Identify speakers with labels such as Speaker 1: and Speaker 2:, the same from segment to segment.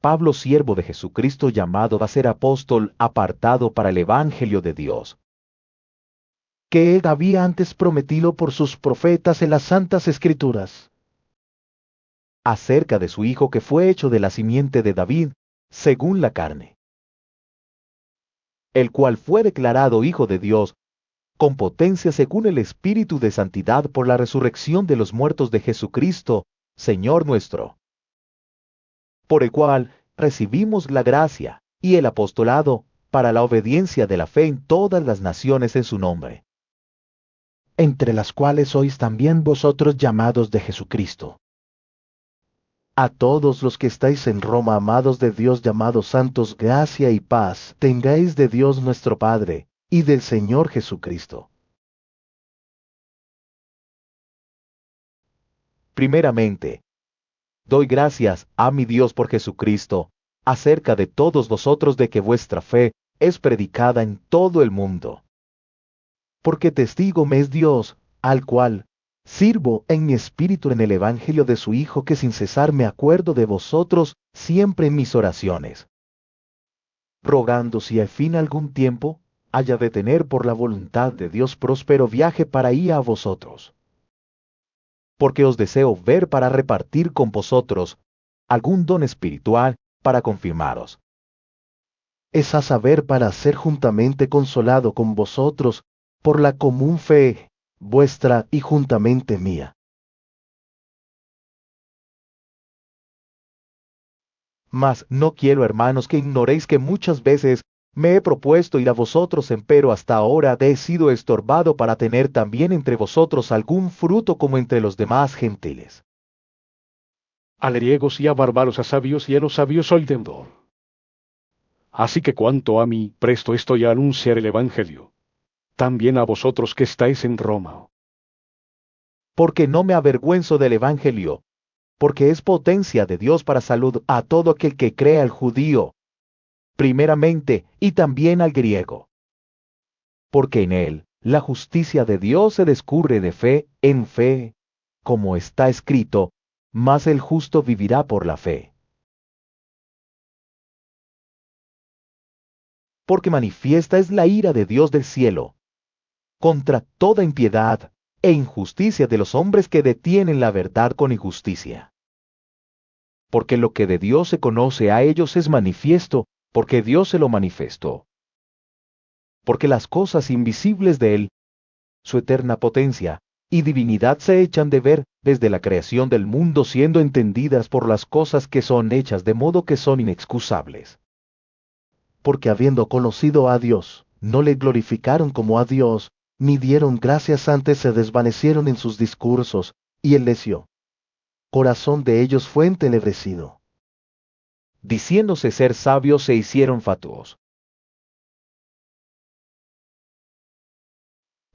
Speaker 1: Pablo, siervo de Jesucristo, llamado a ser apóstol, apartado para el Evangelio de Dios,
Speaker 2: que él había antes prometido por sus profetas en las Santas Escrituras,
Speaker 1: acerca de su Hijo que fue hecho de la simiente de David, según la carne, el cual fue declarado Hijo de Dios, con potencia según el Espíritu de Santidad por la resurrección de los muertos de Jesucristo, Señor nuestro, por el cual recibimos la gracia y el apostolado para la obediencia de la fe en todas las naciones en su nombre,
Speaker 2: entre las cuales sois también vosotros llamados de Jesucristo. A todos los que estáis en Roma, amados de Dios, llamados santos, gracia y paz tengáis de Dios nuestro Padre y del Señor Jesucristo.
Speaker 1: Primeramente, doy gracias a mi Dios por Jesucristo, acerca de todos vosotros, de que vuestra fe es predicada en todo el mundo.
Speaker 2: Porque testigo me es Dios, al cual sirvo en mi espíritu en el Evangelio de su Hijo, que sin cesar me acuerdo de vosotros siempre en mis oraciones, rogando si al fin algún tiempo haya de tener por la voluntad de Dios próspero viaje para ir a vosotros.
Speaker 1: Porque os deseo ver para repartir con vosotros algún don espiritual para confirmaros.
Speaker 2: Es a saber, para ser juntamente consolado con vosotros por la común fe vuestra y juntamente mía.
Speaker 1: Mas no quiero, hermanos, que ignoréis que muchas veces me he propuesto ir a vosotros, empero hasta ahora he sido estorbado para tener también entre vosotros algún fruto como entre los demás gentiles.
Speaker 3: A griegos y a bárbaros, a sabios y a los sabios soy deudor. Así que cuanto a mí, presto estoy a anunciar el Evangelio, también a vosotros que estáis en Roma.
Speaker 1: Porque no me avergüenzo del Evangelio, porque es potencia de Dios para salud a todo aquel que crea, al judío, primeramente, y también al griego. Porque en él la justicia de Dios se descubre de fe en fe, como está escrito, mas el justo vivirá por la fe. Porque manifiesta es la ira de Dios del cielo, contra toda impiedad e injusticia de los hombres que detienen la verdad con injusticia. Porque lo que de Dios se conoce a ellos es manifiesto, porque Dios se lo manifestó. Porque las cosas invisibles de Él, su eterna potencia y divinidad, se echan de ver desde la creación del mundo, siendo entendidas por las cosas que son hechas, de modo que son inexcusables.
Speaker 2: Porque habiendo conocido a Dios, no le glorificaron como a Dios, ni dieron gracias, antes se desvanecieron en sus discursos, y el necio corazón de ellos fue entenebrecido.
Speaker 1: Diciéndose ser sabios, se hicieron fatuos.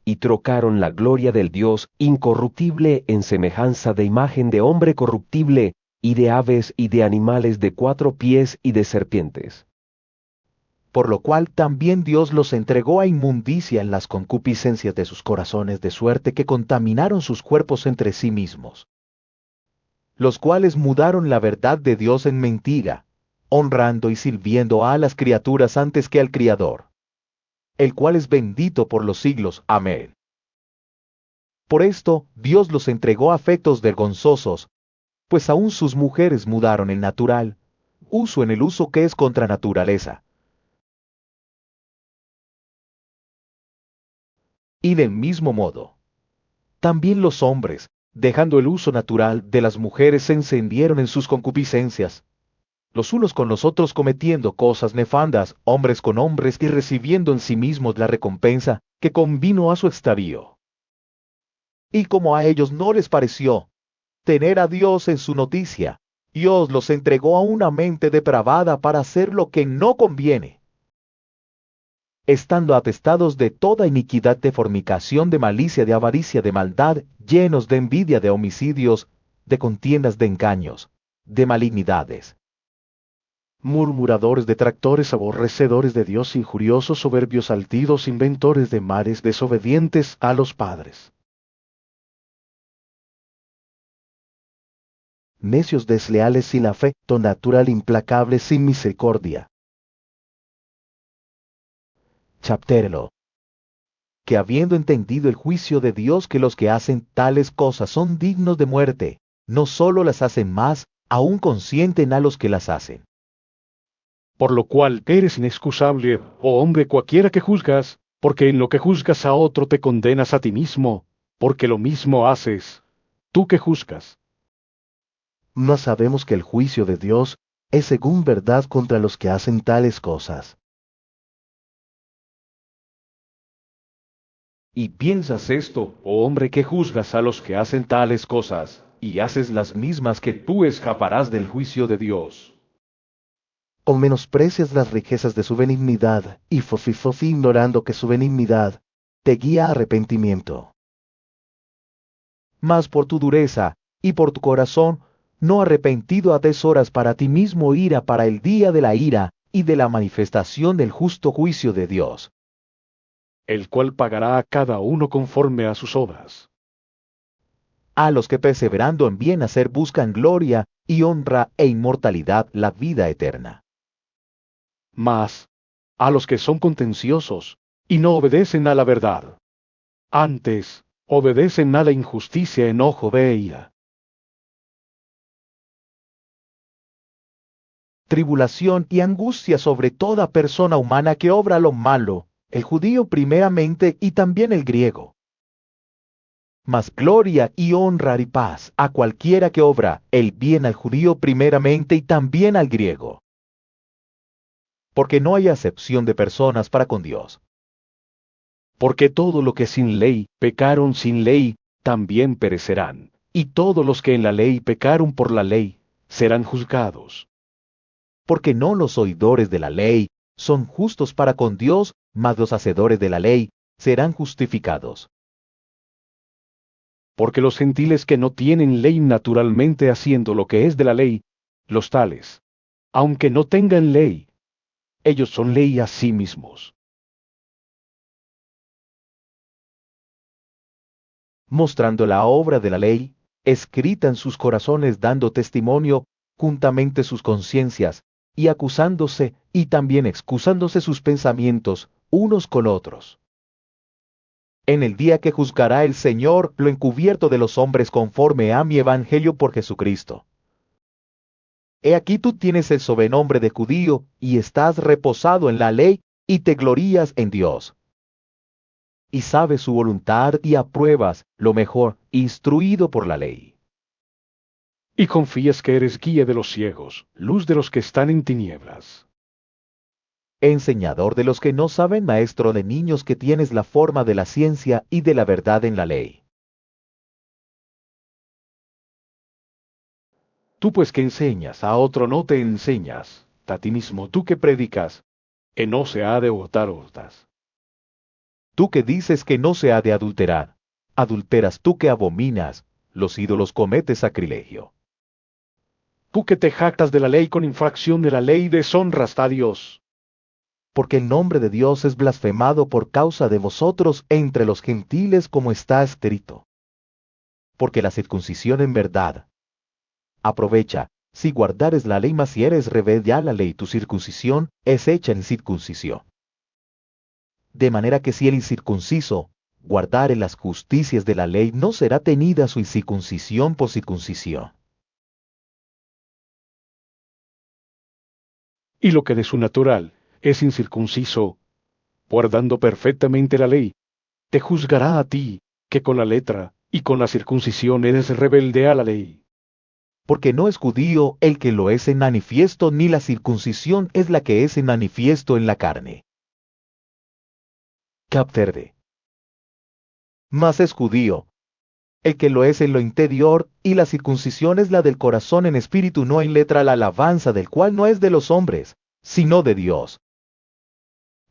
Speaker 4: Y trocaron la gloria del Dios incorruptible en semejanza de imagen de hombre corruptible, y de aves y de animales de 4 pies y de serpientes.
Speaker 1: Por lo cual también Dios los entregó a inmundicia en las concupiscencias de sus corazones, de suerte que contaminaron sus cuerpos entre sí mismos, los cuales mudaron la verdad de Dios en mentira, honrando y sirviendo a las criaturas antes que al Criador, el cual es bendito por los siglos. Amén. Por esto Dios los entregó a afectos vergonzosos, pues aún sus mujeres mudaron el natural uso en el uso que es contra naturaleza. Y del mismo modo, también los hombres, dejando el uso natural de las mujeres, se encendieron en sus concupiscencias, los unos con los otros cometiendo cosas nefandas, hombres con hombres, y recibiendo en sí mismos la recompensa que convino a su extravío. Y como a ellos no les pareció tener a Dios en su noticia, Dios los entregó a una mente depravada para hacer lo que no conviene, estando atestados de toda iniquidad, de fornicación, de malicia, de avaricia, de maldad, llenos de envidia, de homicidios, de contiendas, de engaños, de malignidades,
Speaker 2: Murmuradores, detractores, aborrecedores de Dios, injuriosos, soberbios, altivos, inventores de males, desobedientes a los padres, necios desleales sin afecto natural implacables sin misericordia. Chaptero. Que habiendo entendido el juicio de Dios que los que hacen tales cosas son dignos de muerte, no solo las hacen más, aún consienten a los que las hacen.
Speaker 3: Por lo cual eres inexcusable, oh hombre cualquiera que juzgas, porque en lo que juzgas a otro te condenas a ti mismo, porque lo mismo haces, tú que juzgas.
Speaker 2: Mas sabemos que el juicio de Dios es según verdad contra los que hacen tales cosas.
Speaker 4: Y piensas esto, oh hombre que juzgas a los que hacen tales cosas, y haces las mismas que tú escaparás del juicio de Dios.
Speaker 2: O menosprecias las riquezas de su benignidad, y fofi ignorando que su benignidad te guía a arrepentimiento.
Speaker 1: Mas por tu dureza, y por tu corazón, no arrepentido atesoras para ti mismo ira para el día de la ira, y de la manifestación del justo juicio de Dios,
Speaker 3: El cual pagará a cada uno conforme a sus obras.
Speaker 1: a los que perseverando en bien hacer buscan gloria, y honra e inmortalidad, la vida eterna.
Speaker 3: Mas, a los que son contenciosos, y no obedecen a la verdad. Antes, obedecen a la injusticia, enojo de ira.
Speaker 1: Tribulación y angustia sobre toda persona humana que obra lo malo, el judío primeramente y también el griego. Mas gloria y honra y paz a cualquiera que obra el bien al judío primeramente y también al griego. Porque no hay acepción de personas para con Dios.
Speaker 3: Porque todo lo que sin ley pecaron sin ley, también perecerán, y todos los que en la ley pecaron por la ley, serán juzgados.
Speaker 1: Porque no los oidores de la ley son justos para con Dios, mas los hacedores de la ley serán justificados.
Speaker 3: Porque los gentiles que no tienen ley naturalmente haciendo lo que es de la ley, los tales, aunque no tengan ley, ellos son ley a sí mismos.
Speaker 1: Mostrando la obra de la ley, escrita en sus corazones dando testimonio, juntamente sus conciencias, y acusándose, y también excusándose sus pensamientos, unos con otros. En el día que juzgará el Señor lo encubierto de los hombres conforme a mi evangelio por Jesucristo. He aquí tú tienes el sobrenombre de judío, y estás reposado en la ley, y te glorías en Dios. Y sabes su voluntad y apruebas lo mejor, instruido por la ley.
Speaker 3: Y confías que eres guía de los ciegos, luz de los que están en tinieblas.
Speaker 1: Enseñador de los que no saben, maestro de niños que tienes la forma de la ciencia y de la verdad en la ley.
Speaker 3: Tú pues que enseñas, a otro no te enseñas, a ti mismo tú que predicas, que no se ha de hurtar hurtas.
Speaker 1: Tú que dices que no se ha de adulterar, adulteras tú que abominas, los ídolos cometes sacrilegio.
Speaker 3: Tú que te jactas de la ley con infracción de la ley deshonras a Dios.
Speaker 1: Porque el nombre de Dios es blasfemado por causa de vosotros entre los gentiles como está escrito. Porque la circuncisión en verdad aprovecha, si guardares la ley, mas si eres rebelde a la ley, tu circuncisión es hecha en circuncisión. De manera que si el incircunciso guardare las justicias de la ley, no será tenida su incircuncisión por circuncisión.
Speaker 3: Y lo que de su natural es incircunciso, guardando perfectamente la ley, te juzgará a ti, que con la letra y con la circuncisión eres rebelde a la ley.
Speaker 1: Porque no es judío el que lo es en manifiesto, ni la circuncisión es la que es en manifiesto en la carne. Capterde. Mas es judío el que lo es en lo interior, y la circuncisión es la del corazón en espíritu, no en letra, la alabanza del cual no es de los hombres, sino de Dios.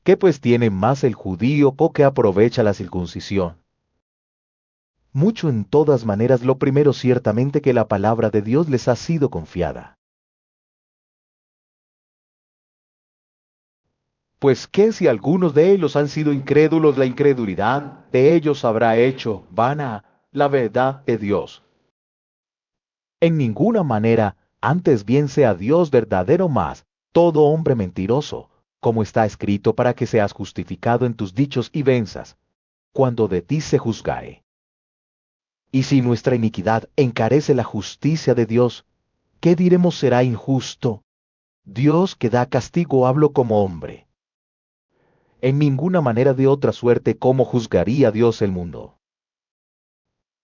Speaker 1: ¿Qué pues tiene más el judío o que aprovecha la circuncisión? Mucho en todas maneras, lo primero ciertamente que la palabra de Dios les ha sido confiada. Pues que si algunos de ellos han sido incrédulos, la incredulidad de ellos habrá hecho vana la verdad de Dios. En ninguna manera, antes bien sea Dios verdadero más, todo hombre mentiroso, como está escrito para que seas justificado en tus dichos y venzas, cuando de ti se juzgare. Y si nuestra iniquidad encarece la justicia de Dios, ¿qué diremos será injusto? Dios que da castigo hablo como hombre. En ninguna manera de otra suerte cómo juzgaría Dios el mundo.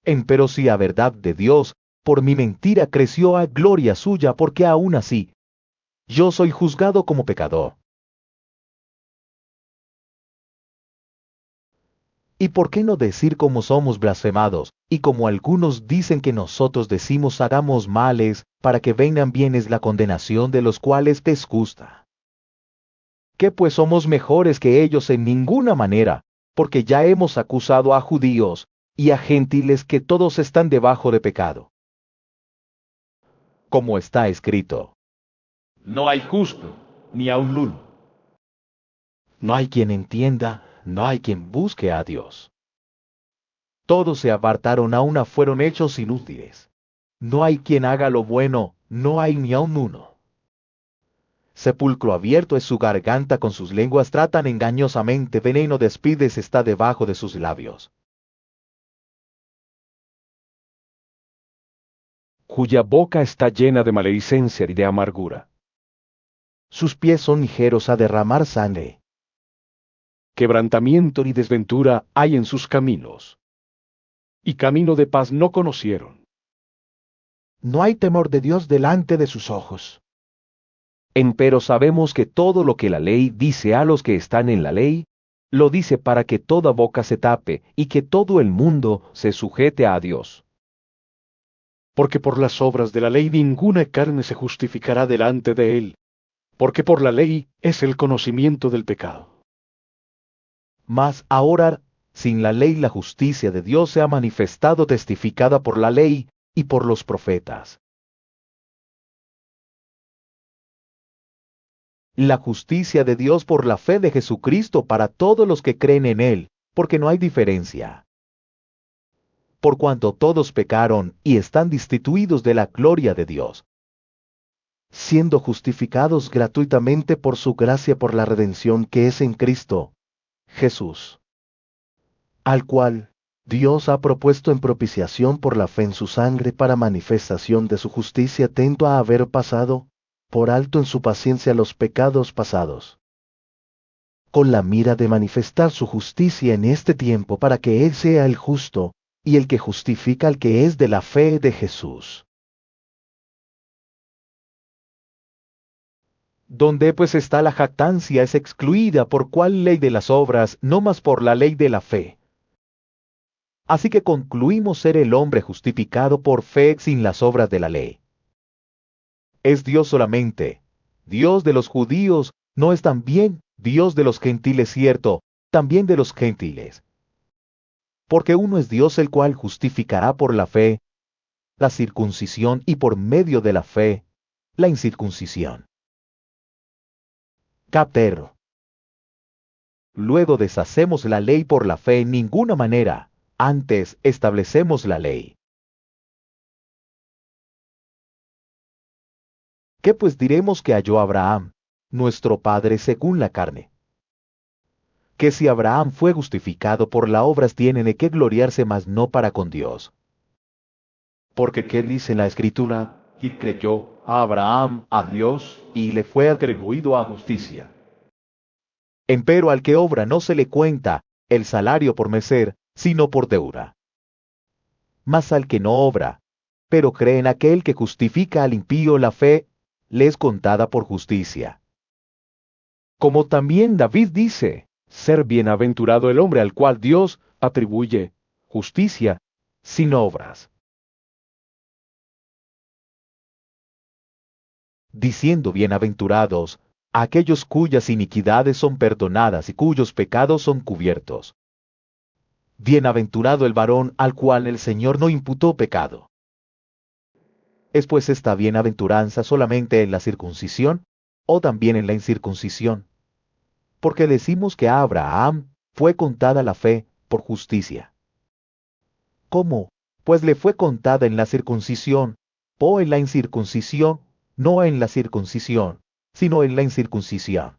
Speaker 1: Empero si a verdad de Dios, por mi mentira creció a gloria suya, porque aún así, yo soy juzgado como pecador. ¿Y por qué no decir como somos blasfemados, y como algunos dicen que nosotros decimos hagamos males, para que vengan bienes la condenación de los cuales te gusta? ¿Qué pues somos mejores que ellos en ninguna manera, porque ya hemos acusado a judíos y a gentiles que todos están debajo de pecado? Como está escrito:
Speaker 2: No hay justo, ni aun uno.
Speaker 1: no hay quien entienda, no hay quien busque a Dios. Todos se apartaron, a una fueron hechos inútiles. No hay quien haga lo bueno, no hay ni aun uno. Sepulcro abierto es su garganta, con sus lenguas tratan engañosamente, veneno de espides está debajo de sus labios.
Speaker 3: Cuya boca está llena de maledicencia y de amargura.
Speaker 1: Sus pies son ligeros a derramar sangre.
Speaker 3: Quebrantamiento y desventura hay en sus caminos. Y camino de paz no conocieron.
Speaker 2: No hay temor de Dios delante de sus ojos.
Speaker 4: Empero sabemos que todo lo que la ley dice a los que están en la ley, lo dice para que toda boca se tape y que todo el mundo se sujete a Dios.
Speaker 3: Porque por las obras de la ley ninguna carne se justificará delante de él, porque por la ley es el conocimiento del pecado.
Speaker 1: Mas ahora, sin la ley, la justicia de Dios se ha manifestado, testificada por la ley y por los profetas. La justicia de Dios por la fe de Jesucristo para todos los que creen en Él, porque no hay diferencia. Por cuanto todos pecaron y están destituidos de la gloria de Dios, siendo justificados gratuitamente por su gracia por la redención que es en Cristo Jesús, al cual Dios ha propuesto en propiciación por la fe en su sangre para manifestación de su justicia, atento a haber pasado por alto en su paciencia los pecados pasados, con la mira de manifestar su justicia en este tiempo, para que Él sea el justo y el que justifica al que es de la fe de Jesús. Donde pues está la jactancia es excluida, ¿por cuál ley de las obras, no más por la ley de la fe? Así que concluimos ser el hombre justificado por fe sin las obras de la ley. Es Dios solamente, Dios de los judíos, no es también Dios de los gentiles, cierto, también de los gentiles. Porque uno es Dios, el cual justificará por la fe la circuncisión y por medio de la fe la incircuncisión. Capter. Luego deshacemos la ley por la fe en ninguna manera, antes establecemos la ley. ¿Qué pues diremos que halló Abraham, nuestro padre según la carne? Que si Abraham fue justificado por las obras, tiene de qué gloriarse, mas no para con Dios. Porque ¿qué dice la Escritura? Y creyó a Abraham a Dios, y le fue atribuido a justicia. Empero al que obra no se le cuenta el salario por merecer, sino por deuda. Mas al que no obra, pero cree en aquel que justifica al impío, la fe le es contada por justicia.
Speaker 3: Como también David dice, ser bienaventurado el hombre al cual Dios atribuye justicia sin obras.
Speaker 1: Diciendo bienaventurados a aquellos cuyas iniquidades son perdonadas y cuyos pecados son cubiertos. Bienaventurado el varón al cual el Señor no imputó pecado. ¿Es pues esta bienaventuranza solamente en la circuncisión, o también en la incircuncisión? Porque decimos que a Abraham fue contada la fe por justicia. ¿Cómo? Pues le fue contada en la circuncisión, participó en la incircuncisión, no en la circuncisión, sino en la incircuncisión.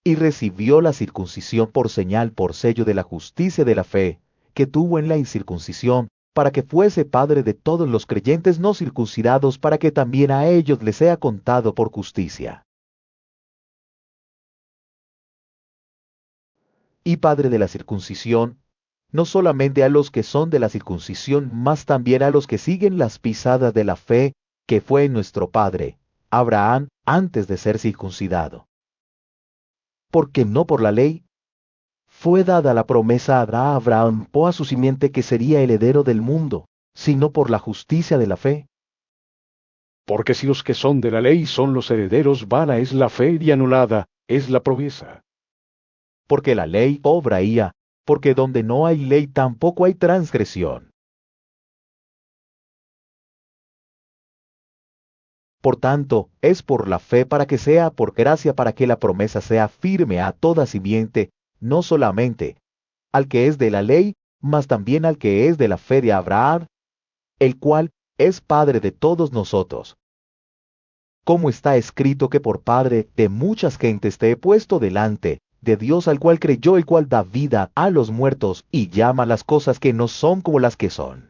Speaker 1: Y recibió la circuncisión por señal, por sello de la justicia de la fe, que tuvo en la incircuncisión, para que fuese padre de todos los creyentes no circuncidados, para que también a ellos les sea contado por justicia. Y padre de la circuncisión, no solamente a los que son de la circuncisión, mas también a los que siguen las pisadas de la fe, que fue nuestro padre, Abraham, antes de ser circuncidado. Porque no por la ley fue dada la promesa a Abraham o a su simiente que sería heredero del mundo, sino por la justicia de la fe.
Speaker 3: Porque si los que son de la ley son los herederos, vana es la fe y anulada es la promesa.
Speaker 1: Porque la ley obra ía, porque donde no hay ley tampoco hay transgresión. Por tanto, es por la fe para que sea por gracia, para que la promesa sea firme a toda simiente, no solamente al que es de la ley, mas también al que es de la fe de Abraham, el cual es Padre de todos nosotros. Como está escrito que por Padre de muchas gentes te he puesto delante, de Dios al cual creyó, el cual da vida a los muertos y llama las cosas que no son como las que son.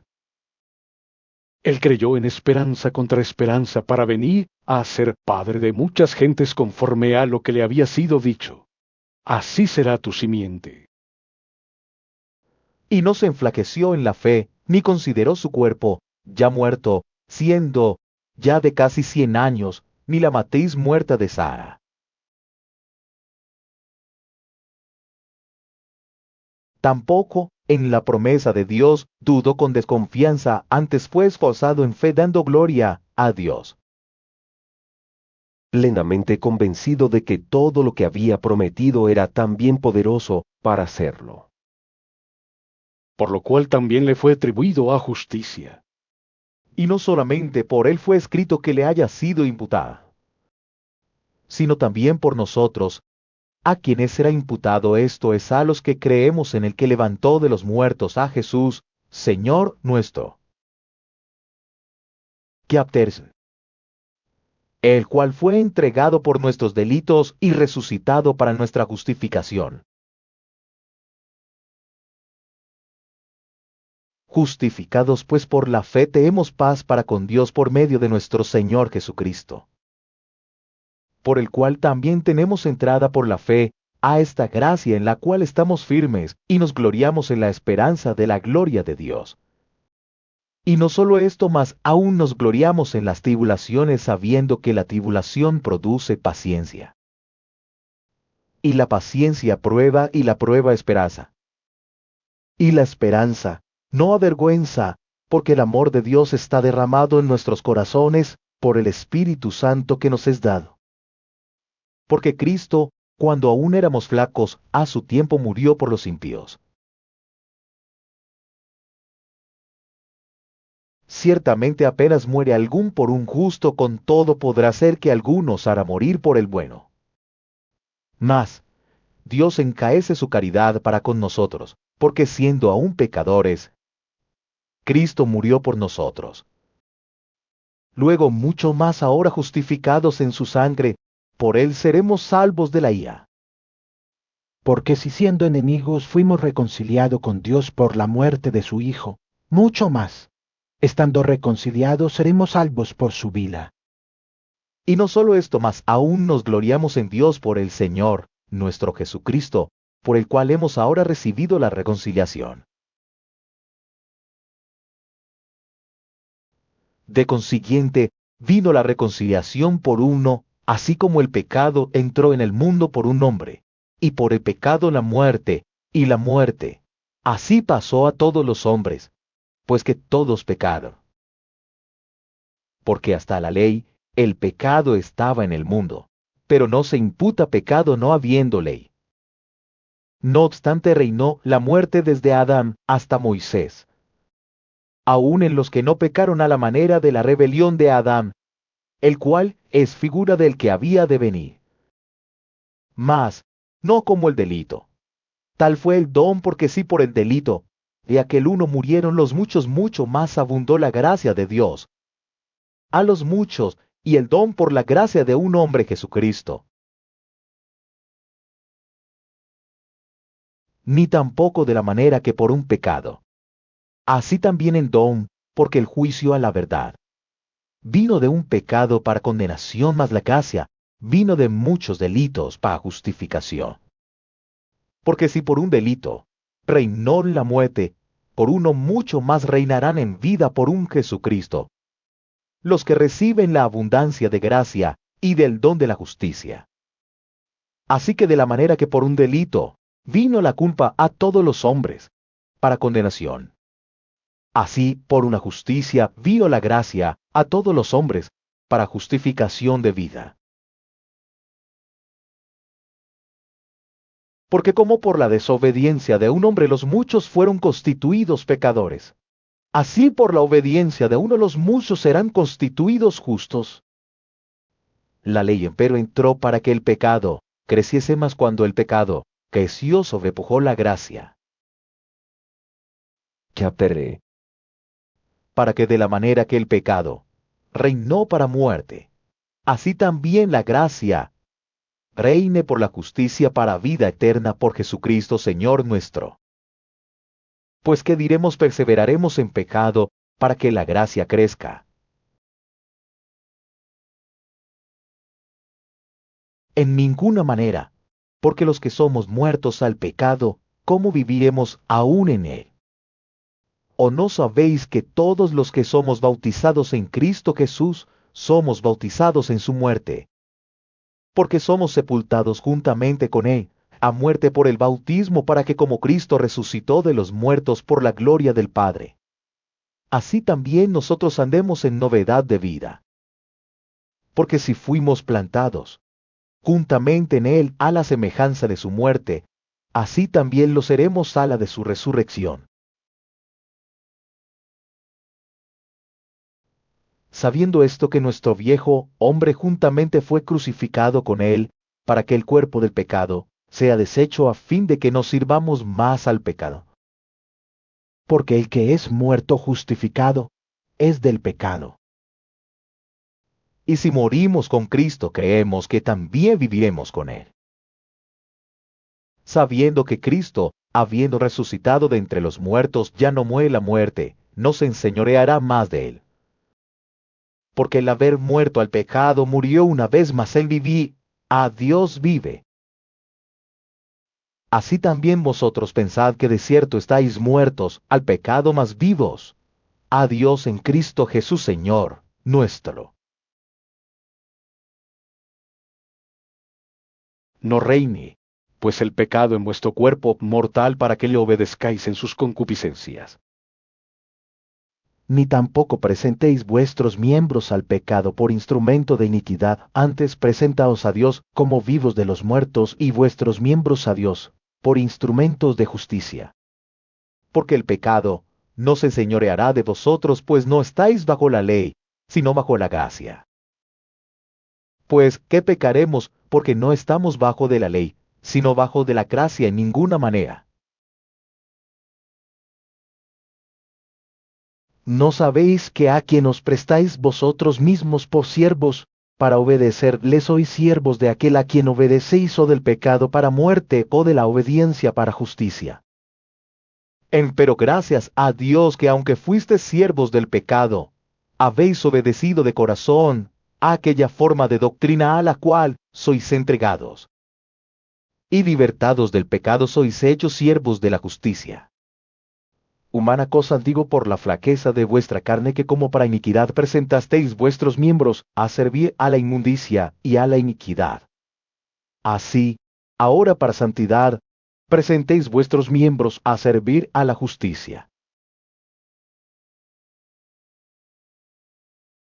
Speaker 3: Él creyó en esperanza contra esperanza para venir a ser padre de muchas gentes conforme a lo que le había sido dicho. Así será tu simiente.
Speaker 1: Y no se enflaqueció en la fe, ni consideró su cuerpo, ya muerto, siendo ya de casi 100 años, ni la matriz muerta de Sara. Tampoco, en la promesa de Dios, dudó con desconfianza, antes fue esforzado en fe, dando gloria a Dios,
Speaker 4: plenamente convencido de que todo lo que había prometido era también poderoso para hacerlo.
Speaker 3: Por lo cual también le fue atribuido a justicia.
Speaker 1: y no solamente por él fue escrito que le haya sido imputada, sino también por nosotros, a quienes será imputado. Esto es, a los que creemos en el que levantó de los muertos a Jesús, Señor nuestro. Que abtersen, el cual fue entregado por nuestros delitos y resucitado para nuestra justificación. Justificados pues por la fe tenemos paz para con Dios por medio de nuestro Señor Jesucristo, por el cual también tenemos entrada por la fe a esta gracia en la cual estamos firmes y nos gloriamos en la esperanza de la gloria de Dios. Y no solo esto, mas aún nos gloriamos en las tribulaciones, sabiendo que la tribulación produce paciencia. Y la paciencia prueba, y la prueba esperanza. Y la esperanza no avergüenza, porque el amor de Dios está derramado en nuestros corazones por el Espíritu Santo que nos es dado. Porque Cristo, cuando aún éramos flacos, a su tiempo murió por los impíos. Ciertamente apenas muere algún por un justo, con todo podrá ser que algunos hará morir por el bueno. Mas Dios encaece su caridad para con nosotros, porque siendo aún pecadores, Cristo murió por nosotros. Luego mucho más ahora, justificados en su sangre, por él seremos salvos de la ira.
Speaker 2: Porque si siendo enemigos fuimos reconciliados con Dios por la muerte de su Hijo, mucho más, estando reconciliados seremos salvos por su vida.
Speaker 1: Y no solo esto, mas aún nos gloriamos en Dios por el Señor, nuestro Jesucristo, por el cual hemos ahora recibido la reconciliación. De consiguiente, vino la reconciliación por uno, así como el pecado entró en el mundo por un hombre, y por el pecado la muerte, y la muerte. Así pasó a todos los hombres, pues que todos pecaron. Porque hasta la ley, el pecado estaba en el mundo, pero no se imputa pecado no habiendo ley. No obstante reinó la muerte desde Adán hasta Moisés, aun en los que no pecaron a la manera de la rebelión de Adán, el cual es figura del que había de venir. Mas, no como el delito. Tal fue el don, porque si por el delito de aquel uno murieron los muchos, mucho más abundó la gracia de Dios, a los muchos, y el don por la gracia de un hombre Jesucristo. Ni tampoco de la manera que por un pecado. Así también el don, porque el juicio a la verdad vino de un pecado para condenación, mas la gracia vino de muchos delitos para justificación. Porque si por un delito reinó la muerte, por uno mucho más reinarán en vida por un Jesucristo, los que reciben la abundancia de gracia y del don de la justicia. Así que de la manera que por un delito vino la culpa a todos los hombres, para condenación, así por una justicia vino la gracia a todos los hombres, para justificación de vida. Porque como por la desobediencia de un hombre los muchos fueron constituidos pecadores, así por la obediencia de uno los muchos serán constituidos justos. La ley empero entró para que el pecado creciese más, cuando el pecado creció sobrepujó la gracia.
Speaker 4: Chapter
Speaker 1: Para que de la manera que el pecado reinó para muerte, así también la gracia reine por la justicia para vida eterna por Jesucristo Señor nuestro. Pues que diremos, perseveraremos en pecado para que la gracia crezca. En ninguna manera, porque los que somos muertos al pecado, ¿cómo viviremos aún en él? ¿O no sabéis que todos los que somos bautizados en Cristo Jesús, somos bautizados en su muerte? Porque somos sepultados juntamente con él, a muerte por el bautismo, para que como Cristo resucitó de los muertos por la gloria del Padre, así también nosotros andemos en novedad de vida. Porque si fuimos plantados juntamente en él a la semejanza de su muerte, así también lo seremos a la de su resurrección. Sabiendo esto, que nuestro viejo hombre juntamente fue crucificado con él, para que el cuerpo del pecado sea deshecho, a fin de que no sirvamos más al pecado. Porque el que es muerto justificado es del pecado. Y si morimos con Cristo, creemos que también viviremos con él. Sabiendo que Cristo, habiendo resucitado de entre los muertos, ya no muere la muerte, no se enseñoreará más de él. Porque el haber muerto al pecado murió una vez, mas él viví, a Dios vive. Así también vosotros pensad que de cierto estáis muertos al pecado, mas vivos a Dios en Cristo Jesús Señor nuestro. No reine, pues el pecado en vuestro cuerpo mortal, para que le obedezcáis en sus concupiscencias. Ni tampoco presentéis vuestros miembros al pecado por instrumento de iniquidad, antes presentaos a Dios como vivos de los muertos, y vuestros miembros a Dios por instrumentos de justicia. Porque el pecado no se enseñoreará de vosotros, pues no estáis bajo la ley, sino bajo la gracia. Pues, ¿qué pecaremos, porque no estamos bajo de la ley, sino bajo de la gracia? En ninguna manera. ¿No sabéis que a quien os prestáis vosotros mismos por siervos, para obedecerle sois siervos de aquel a quien obedecéis, o del pecado para muerte, o de la obediencia para justicia? Pero gracias a Dios, que aunque fuisteis siervos del pecado, habéis obedecido de corazón a aquella forma de doctrina a la cual sois entregados. Y libertados del pecado sois hechos siervos de la justicia. Humana cosa digo por la flaqueza de vuestra carne, que como para iniquidad presentasteis vuestros miembros a servir a la inmundicia y a la iniquidad. Así, ahora para santidad, presentéis vuestros miembros a servir a la justicia.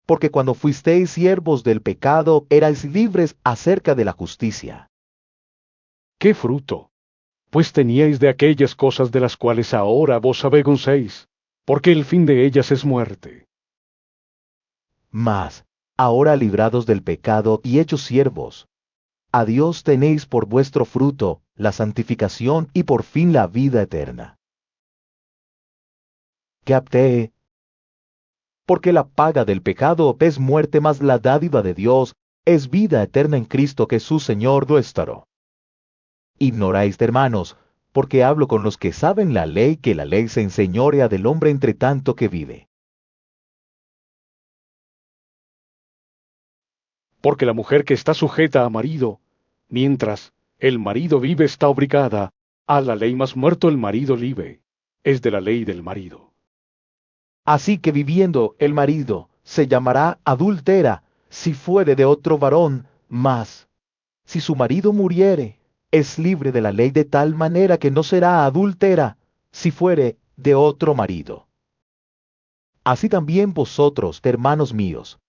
Speaker 1: Porque cuando fuisteis siervos del pecado, erais libres acerca de la justicia.
Speaker 3: ¿Qué fruto? Pues teníais de aquellas cosas de las cuales ahora vos avergoncéis, porque el fin de ellas es muerte.
Speaker 1: Mas, ahora librados del pecado y hechos siervos, a Dios tenéis por vuestro fruto la santificación y por fin la vida eterna. Capte Porque la paga del pecado es muerte, mas la dádiva de Dios es vida eterna en Cristo Jesús Señor nuestro. Ignoráis, hermanos, porque hablo con los que saben la ley, que la ley se enseñorea del hombre entre tanto que vive.
Speaker 3: Porque la mujer que está sujeta a marido, mientras el marido vive, está obligada a la ley, mas muerto el marido vive, es de la ley del marido.
Speaker 1: Así que viviendo el marido, se llamará adúltera, si fuere de otro varón, mas, si su marido muriere, es libre de la ley de tal manera que no será adúltera, si fuere de otro marido. Así también vosotros, hermanos míos,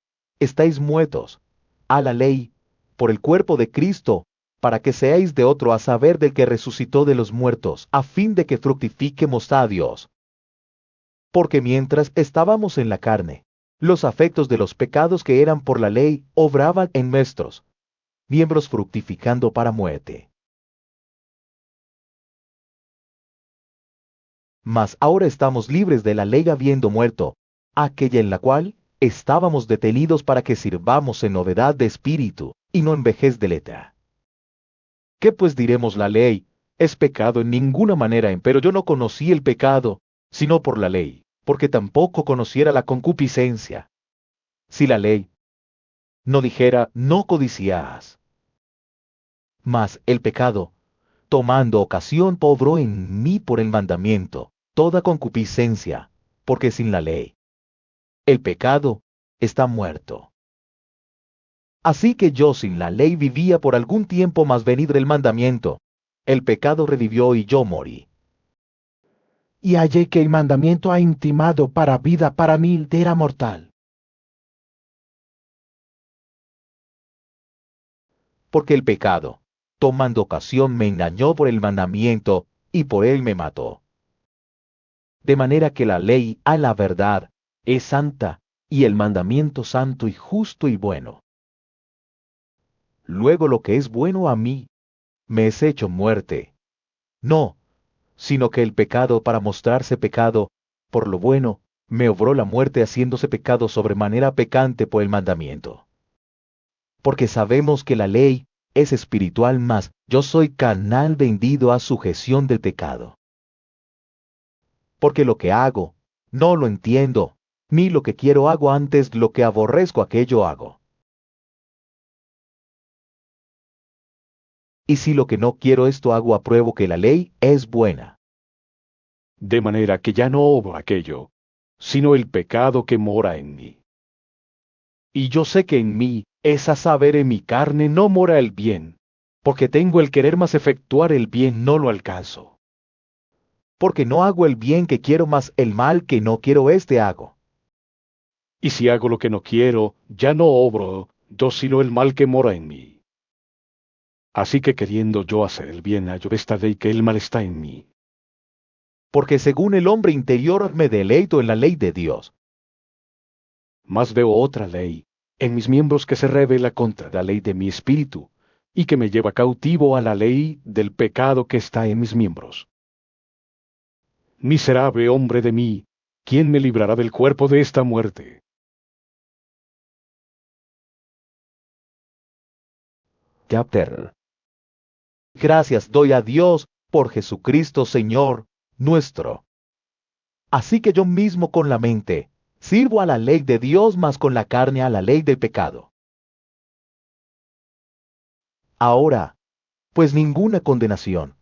Speaker 1: estáis muertos a la ley por el cuerpo de Cristo, para que seáis de otro, a saber, del que resucitó de los muertos, a fin de que fructifiquemos a Dios. Porque mientras estábamos en la carne, los afectos de los pecados que eran por la ley obraban en nuestros miembros, fructificando para muerte. Mas ahora estamos libres de la ley, habiendo muerto aquella en la cual estábamos detenidos, para que sirvamos en novedad de espíritu, y no en vejez de letra. ¿Qué pues diremos? La ley es pecado en ninguna manera, empero yo no conocí el pecado, sino por la ley, porque tampoco conociera la concupiscencia. Si la ley no dijera, no codiciarás. Mas el pecado, tomando ocasión, obró en mí por el mandamiento toda concupiscencia, porque sin la ley el pecado está muerto. Así que yo sin la ley vivía por algún tiempo, mas venid el mandamiento, el pecado revivió y yo morí.
Speaker 2: Y hallé que el mandamiento ha intimado para vida para mí era mortal.
Speaker 1: Porque el pecado, tomando ocasión, me engañó por el mandamiento, y por él me mató. De manera que la ley, a la verdad, es santa, y el mandamiento santo y justo y bueno. Luego lo que es bueno a mí, me es hecho muerte. No, sino que el pecado, para mostrarse pecado, por lo bueno, me obró la muerte, haciéndose pecado sobremanera pecante por el mandamiento. Porque sabemos que la ley es espiritual, mas yo soy carnal, vendido a sujeción del pecado. Porque lo que hago, no lo entiendo, ni lo que quiero hago, antes lo que aborrezco aquello hago. Y si lo que no quiero esto hago, apruebo que la ley es buena.
Speaker 3: De manera que ya no obro aquello, sino el pecado que mora en mí. Y yo sé que en mí, es a saber, en mi carne no mora el bien, porque tengo el querer, mas efectuar el bien no lo alcanzo.
Speaker 1: Porque no hago el bien que quiero, mas el mal que no quiero hago.
Speaker 3: Y si hago lo que no quiero, ya no obro yo sino el mal que mora en mí. Así que queriendo yo hacer el bien, hallo esta ley, que el mal está en mí.
Speaker 1: Porque según el hombre interior me deleito en la ley de Dios.
Speaker 3: Mas veo otra ley en mis miembros, que se revela contra la ley de mi espíritu, y que me lleva cautivo a la ley del pecado que está en mis miembros. Miserable hombre de mí, ¿quién me librará del cuerpo de esta muerte?
Speaker 1: Chapter. Gracias doy a Dios por Jesucristo Señor nuestro. Así que yo mismo con la mente sirvo a la ley de Dios, mas con la carne a la ley del pecado. Ahora, pues ninguna condenación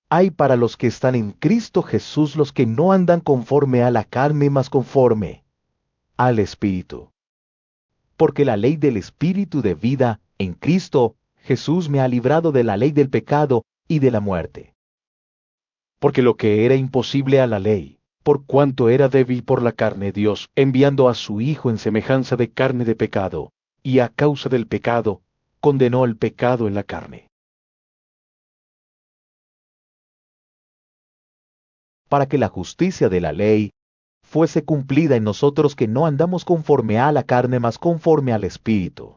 Speaker 1: hay para los que están en Cristo Jesús, los que no andan conforme a la carne, mas conforme al Espíritu. Porque la ley del Espíritu de vida en Cristo Jesús me ha librado de la ley del pecado y de la muerte. Porque lo que era imposible a la ley, por cuanto era débil por la carne, Dios, enviando a su Hijo en semejanza de carne de pecado, y a causa del pecado, condenó el pecado en la carne. Para que la justicia de la ley fuese cumplida en nosotros, que no andamos conforme a la carne, mas conforme al Espíritu.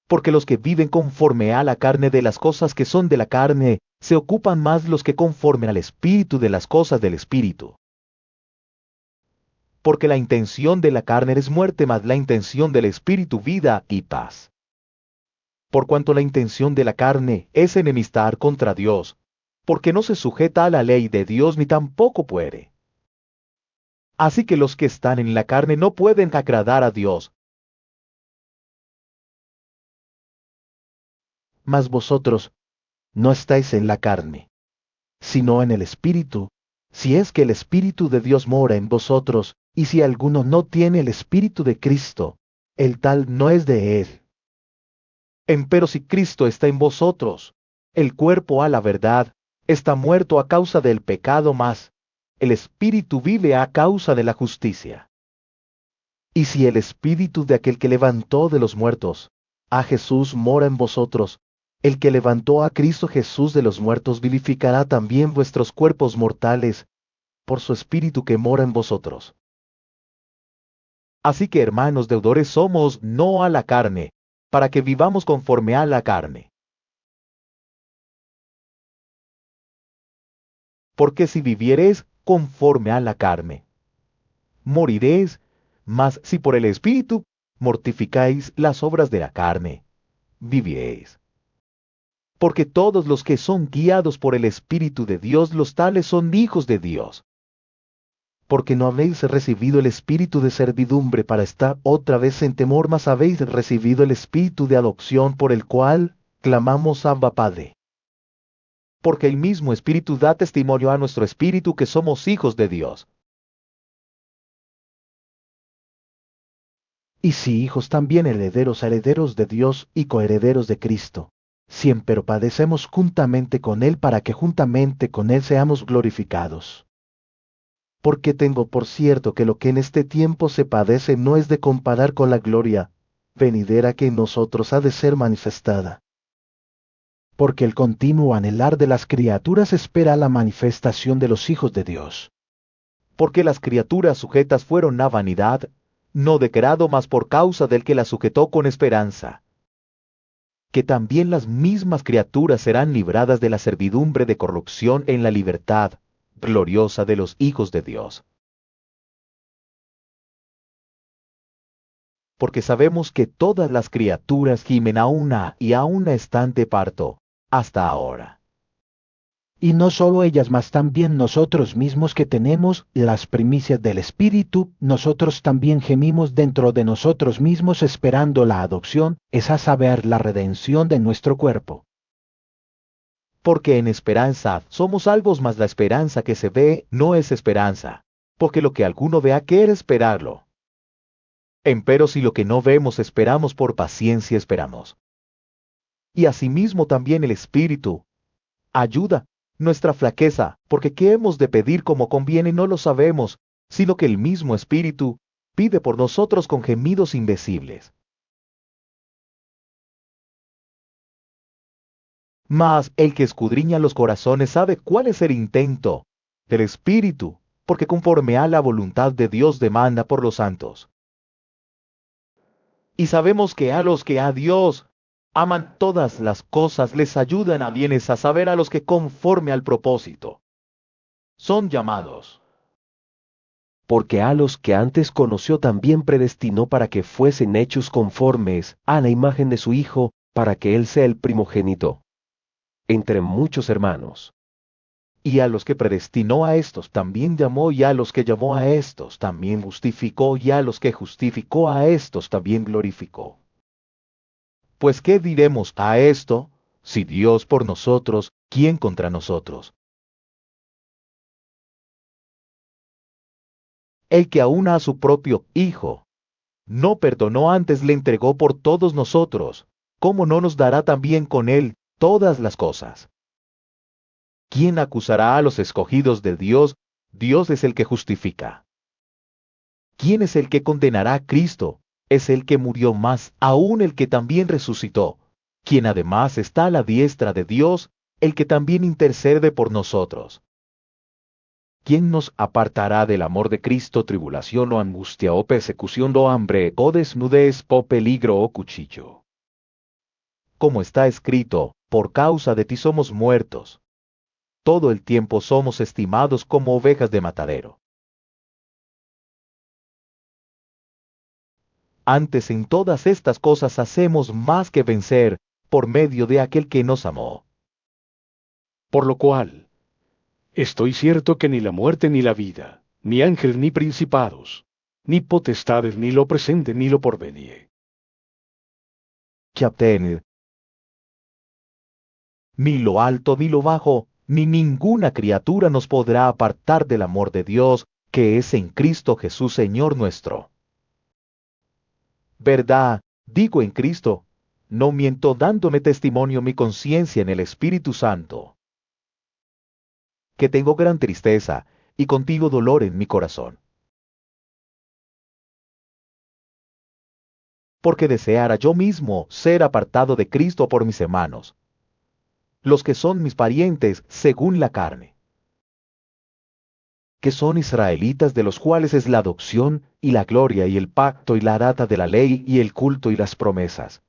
Speaker 1: Porque los que viven conforme a la carne, de las cosas que son de la carne, se ocupan más los que conforme al Espíritu de las cosas del Espíritu. porque la intención de la carne es muerte, mas la intención del Espíritu vida y paz. Por cuanto la intención de la carne es enemistar contra Dios, porque no se sujeta a la ley de Dios ni tampoco puede. Así que los que están en la carne no pueden agradar a Dios.
Speaker 2: Mas vosotros no estáis en la carne, sino en el Espíritu, si es que el Espíritu de Dios mora en vosotros, y si alguno no tiene el Espíritu de Cristo, el tal no es de él.
Speaker 1: Empero si Cristo está en vosotros, el cuerpo a la verdad está muerto a causa del pecado, mas el Espíritu vive a causa de la justicia.
Speaker 2: Y si el Espíritu de aquel que levantó de los muertos a Jesús mora en vosotros, el que levantó a Cristo Jesús de los muertos vivificará también vuestros cuerpos mortales, por su Espíritu que mora en vosotros.
Speaker 1: Así que hermanos deudores somos no a la carne, para que vivamos conforme a la carne. Porque si viviereis conforme a la carne, moriréis, mas si por el Espíritu mortificáis las obras de la carne, viviréis. Porque todos los que son guiados por el Espíritu de Dios, los tales son hijos de Dios.
Speaker 2: Porque no habéis recibido el espíritu de servidumbre para estar otra vez en temor, mas habéis recibido el espíritu de adopción por el cual clamamos Abba Padre.
Speaker 1: Porque el mismo Espíritu da testimonio a nuestro espíritu que somos hijos de Dios.
Speaker 2: Y si hijos, también herederos de Dios y coherederos de Cristo, si empero padecemos juntamente con Él, para que juntamente con Él seamos glorificados. Porque tengo por cierto que lo que en este tiempo se padece no es de comparar con la gloria venidera que en nosotros ha de ser manifestada. Porque el continuo anhelar de las criaturas espera la manifestación de los hijos de Dios.
Speaker 1: Porque las criaturas sujetas fueron a vanidad, no de grado, mas por causa del que las sujetó con esperanza. Que también las mismas criaturas serán libradas de la servidumbre de corrupción en la libertad gloriosa de los hijos de Dios. Porque sabemos que todas las criaturas gimen a una y a una están de parto, hasta ahora.
Speaker 2: Y no solo ellas, mas también nosotros mismos que tenemos las primicias del Espíritu, nosotros también gemimos dentro de nosotros mismos esperando la adopción, es a saber, la redención de nuestro cuerpo.
Speaker 1: Porque en esperanza somos salvos, mas la esperanza que se ve no es esperanza, porque lo que alguno vea quiere esperarlo. Empero si lo que no vemos esperamos, por paciencia esperamos. Y asimismo también el Espíritu ayuda nuestra flaqueza, porque qué hemos de pedir como conviene no lo sabemos, sino que el mismo Espíritu pide por nosotros con gemidos indecibles. Mas el que escudriña los corazones sabe cuál es el intento del Espíritu, porque conforme a la voluntad de Dios demanda por los santos. Y sabemos que a los que a Dios aman, todas las cosas les ayudan a bienes, a saber, a los que conforme al propósito son llamados.
Speaker 4: Porque a los que antes conoció también predestinó para que fuesen hechos conformes a la imagen de su Hijo, para que Él sea el primogénito entre muchos hermanos.
Speaker 1: Y a los que predestinó a estos también llamó, y a los que llamó a estos también justificó, y a los que justificó a estos también glorificó. Pues ¿qué diremos a esto? Si Dios por nosotros, ¿quién contra nosotros? El que aún a su propio Hijo no perdonó, antes le entregó por todos nosotros, ¿cómo no nos dará también con Él todas las cosas? ¿Quién acusará a los escogidos de Dios? Dios es el que justifica. ¿Quién es el que condenará a Cristo? Es el que murió, más aún el que también resucitó, quien además está a la diestra de Dios, el que también intercede por nosotros. ¿Quién nos apartará del amor de Cristo? Tribulación o angustia o persecución o hambre o desnudez o peligro o cuchillo. Como está escrito, por causa de ti somos muertos. Todo el tiempo somos estimados como ovejas de matadero.
Speaker 2: Antes en todas estas cosas hacemos más que vencer, por medio de aquel que nos amó.
Speaker 3: Por lo cual, estoy cierto que ni la muerte ni la vida, ni ángeles ni principados, ni potestades, ni lo presente ni lo porvenir,
Speaker 2: Ni lo alto ni lo bajo, ni ninguna criatura nos podrá apartar del amor de Dios, que es en Cristo Jesús Señor nuestro. Verdad, digo en Cristo, no miento dándome testimonio mi conciencia en el Espíritu Santo, que tengo gran tristeza, y contigo dolor en mi corazón. Porque deseara yo mismo ser apartado de Cristo por mis hermanos, los que son mis parientes según la carne, que son israelitas, de los cuales es la adopción, y la gloria, y el pacto, y la data de la ley, y el culto, y las promesas,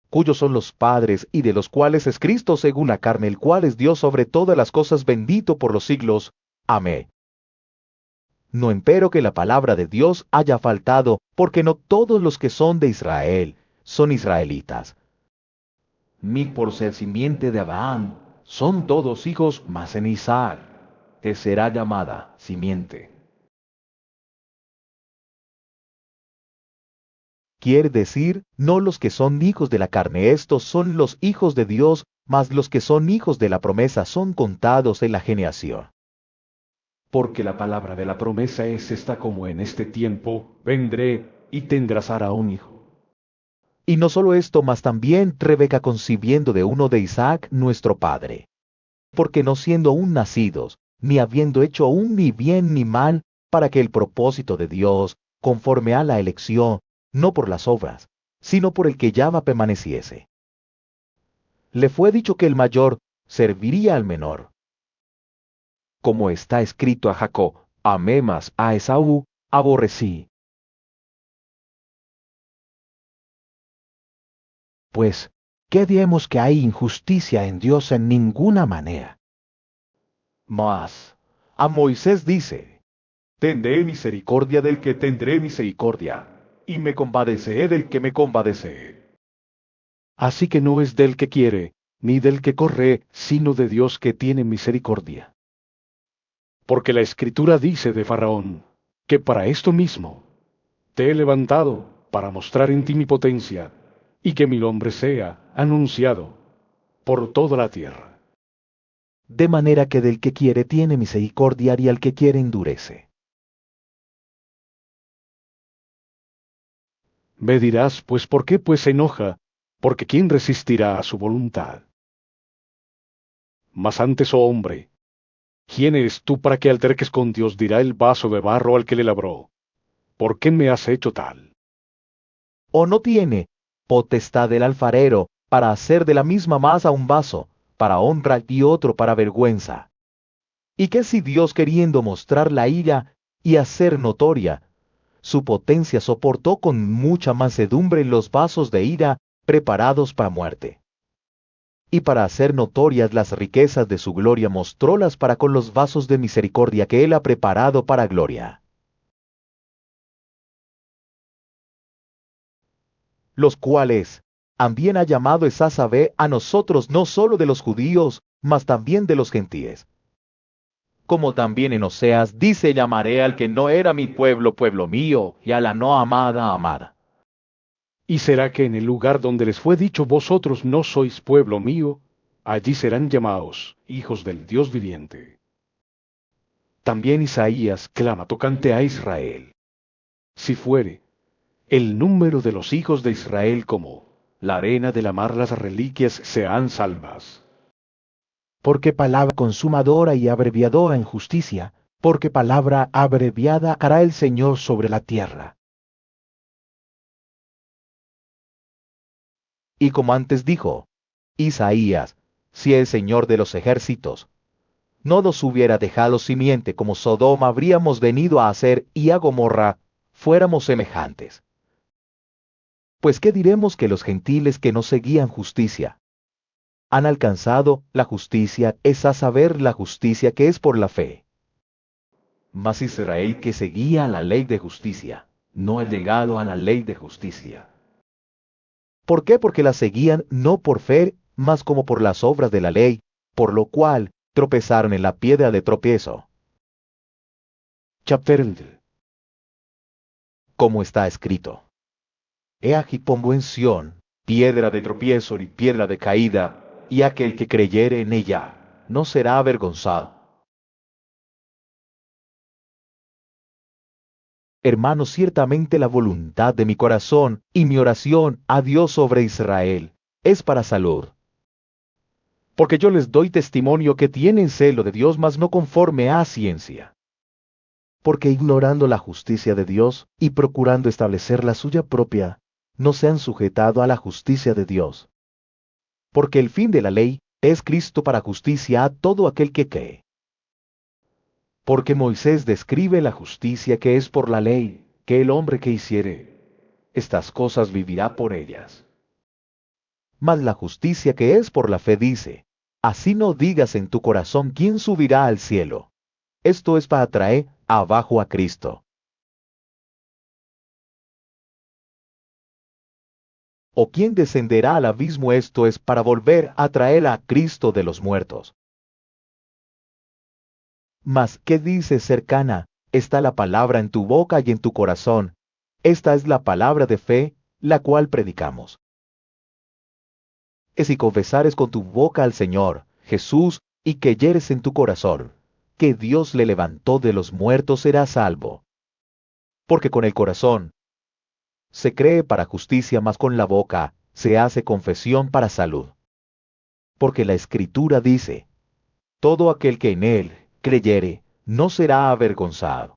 Speaker 2: cuyos son los padres, y de los cuales es Cristo según la carne, el cual es Dios sobre todas las cosas, bendito por los siglos. Amén. No empero que la palabra de Dios haya faltado, porque no todos los que son de Israel son israelitas. Ni por ser simiente de Abraham, son todos hijos, mas en Isaac te será llamada simiente. Quiere decir, no los que son hijos de la carne, estos son los hijos de Dios, mas los que son hijos de la promesa son contados en la genealogía.
Speaker 3: porque la palabra de la promesa es esta: como en este tiempo, vendré, y tendrás Sara un hijo.
Speaker 2: Y no solo esto, mas también Rebeca concibiendo de uno de Isaac nuestro padre. Porque no siendo aún nacidos, ni habiendo hecho aún ni bien ni mal, para que el propósito de Dios, conforme a la elección, no por las obras, sino por el que ya permaneciese. Le fue dicho que el mayor serviría al menor. Como está escrito a Jacob, amé, mas a Esaú aborrecí. Pues, ¿qué diremos que hay injusticia en Dios en ninguna manera? Mas, a Moisés dice, tendré misericordia del que tendré misericordia, y me compadeceré del que me compadeceré.
Speaker 3: Así que no es del que quiere, ni del que corre, sino de Dios que tiene misericordia. Porque la Escritura dice de Faraón, que para esto mismo te he levantado, para mostrar en ti mi potencia, y que mi nombre sea anunciado por toda la tierra.
Speaker 2: De manera que del que quiere tiene misericordia, y al que quiere endurece.
Speaker 3: Me dirás, pues, ¿por qué pues se enoja? Porque ¿quién resistirá a su voluntad? Mas antes, oh hombre, ¿quién eres tú para que alterques con Dios? Dirá el vaso de barro al que le labró: ¿por qué me has hecho tal?
Speaker 2: ¿O no tiene potestad el alfarero para hacer de la misma masa un vaso, para honra y otro para vergüenza? ¿Y qué si Dios, queriendo mostrar la ira y hacer notoria su potencia, soportó con mucha mansedumbre los vasos de ira preparados para muerte? Y para hacer notorias las riquezas de su gloria, mostrólas para con los vasos de misericordia que él ha preparado para gloria. Los cuales también ha llamado es a saber a nosotros, no solo de los judíos, mas también de los gentíes. Como también en Oseas dice, llamaré al que no era mi pueblo, pueblo mío, y a la no amada, amada.
Speaker 3: ¿Y será que en el lugar donde les fue dicho, vosotros no sois pueblo mío, allí serán llamados hijos del Dios viviente? También Isaías clama tocante a Israel: si fuere el número de los hijos de Israel como la arena de la mar, las reliquias sean salvas.
Speaker 2: Porque palabra consumadora y abreviadora en justicia, porque palabra abreviada hará el Señor sobre la tierra. Y como antes dijo Isaías, si el Señor de los ejércitos no nos hubiera dejado simiente como Sodoma, habríamos venido a hacer, y a Gomorra fuéramos semejantes. Pues qué diremos que los gentiles que no seguían justicia han alcanzado la justicia, es a saber la justicia que es por la fe. Mas Israel, que seguía la ley de justicia,
Speaker 4: no he llegado a la ley de justicia.
Speaker 1: ¿Por qué? Porque la seguían no por fe, mas como por las obras de la ley, por lo cual tropezaron en la piedra de tropiezo.
Speaker 3: Chapter 11.
Speaker 1: Como está escrito: He aquí pongo en Sión piedra de tropiezo y piedra de caída, y aquel que creyere en ella no será avergonzado. Hermanos, ciertamente la voluntad de mi corazón y mi oración a Dios sobre Israel es para salud. Porque yo les doy testimonio que tienen celo de Dios, mas no conforme a ciencia. Porque ignorando la justicia de Dios y procurando establecer la suya propia, no se han sujetado a la justicia de Dios. Porque el fin de la ley es Cristo para justicia a todo aquel que cree. Porque Moisés describe la justicia que es por la ley, que el hombre que hiciere estas cosas vivirá por ellas. Mas la justicia que es por la fe dice: así no digas en tu corazón quién subirá al cielo. Esto es para traer abajo a Cristo. O quién descenderá al abismo, esto es para volver a traer a Cristo de los muertos. Mas, ¿qué dices, cercana? Está la palabra en tu boca y en tu corazón. Esta es la palabra de fe, la cual predicamos. Que si confesares con tu boca al Señor Jesús, y creyeres en tu corazón que Dios le levantó de los muertos, serás salvo. Porque con el corazón se cree para justicia, mas con la boca se hace confesión para salud. Porque la Escritura dice: todo aquel que en él creyere no será avergonzado.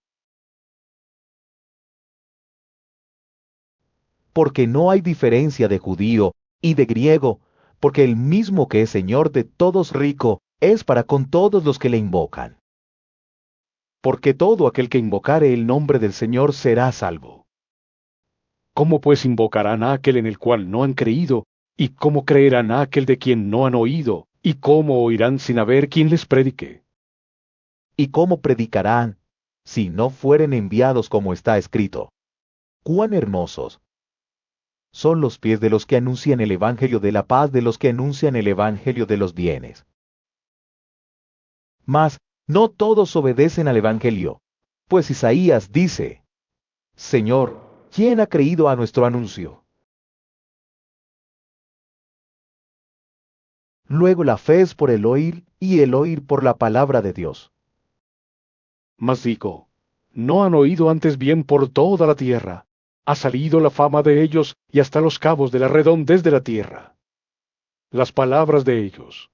Speaker 1: Porque no hay diferencia de judío y de griego, porque el mismo que es Señor de todos rico es para con todos los que le invocan. Porque todo aquel que invocare el nombre del Señor será salvo.
Speaker 3: ¿Cómo pues invocarán a aquel en el cual no han creído? ¿Y cómo creerán a aquel de quien no han oído? ¿Y cómo oirán sin haber quien les predique?
Speaker 1: ¿Y cómo predicarán si no fueren enviados, como está escrito? ¡Cuán hermosos son los pies de los que anuncian el evangelio de la paz, de los que anuncian el evangelio de los bienes! Mas no todos obedecen al evangelio, pues Isaías dice: Señor, ¿quién ha creído a nuestro anuncio? Luego la fe es por el oír, y el oír por la palabra de Dios.
Speaker 3: Mas digo, ¿no han oído antes bien por toda la tierra? Ha salido la fama de ellos y hasta los cabos de la redondez de la tierra. Las palabras de ellos.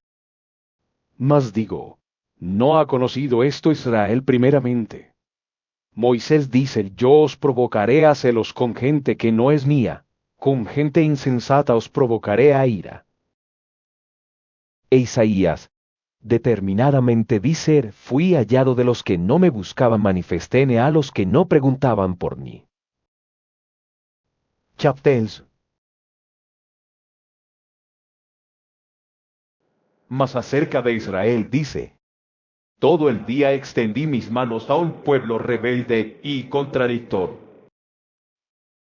Speaker 3: Mas digo, ¿no ha conocido esto Israel primeramente? Moisés dice: yo os provocaré a celos con gente que no es mía, con gente insensata os provocaré a ira.
Speaker 4: E Isaías determinadamente dice: fui hallado de los que no me buscaban, manifestéme a los que no preguntaban por mí.
Speaker 1: Chaptels. Mas acerca de Israel dice: todo el día extendí mis manos a un pueblo rebelde y contradictor.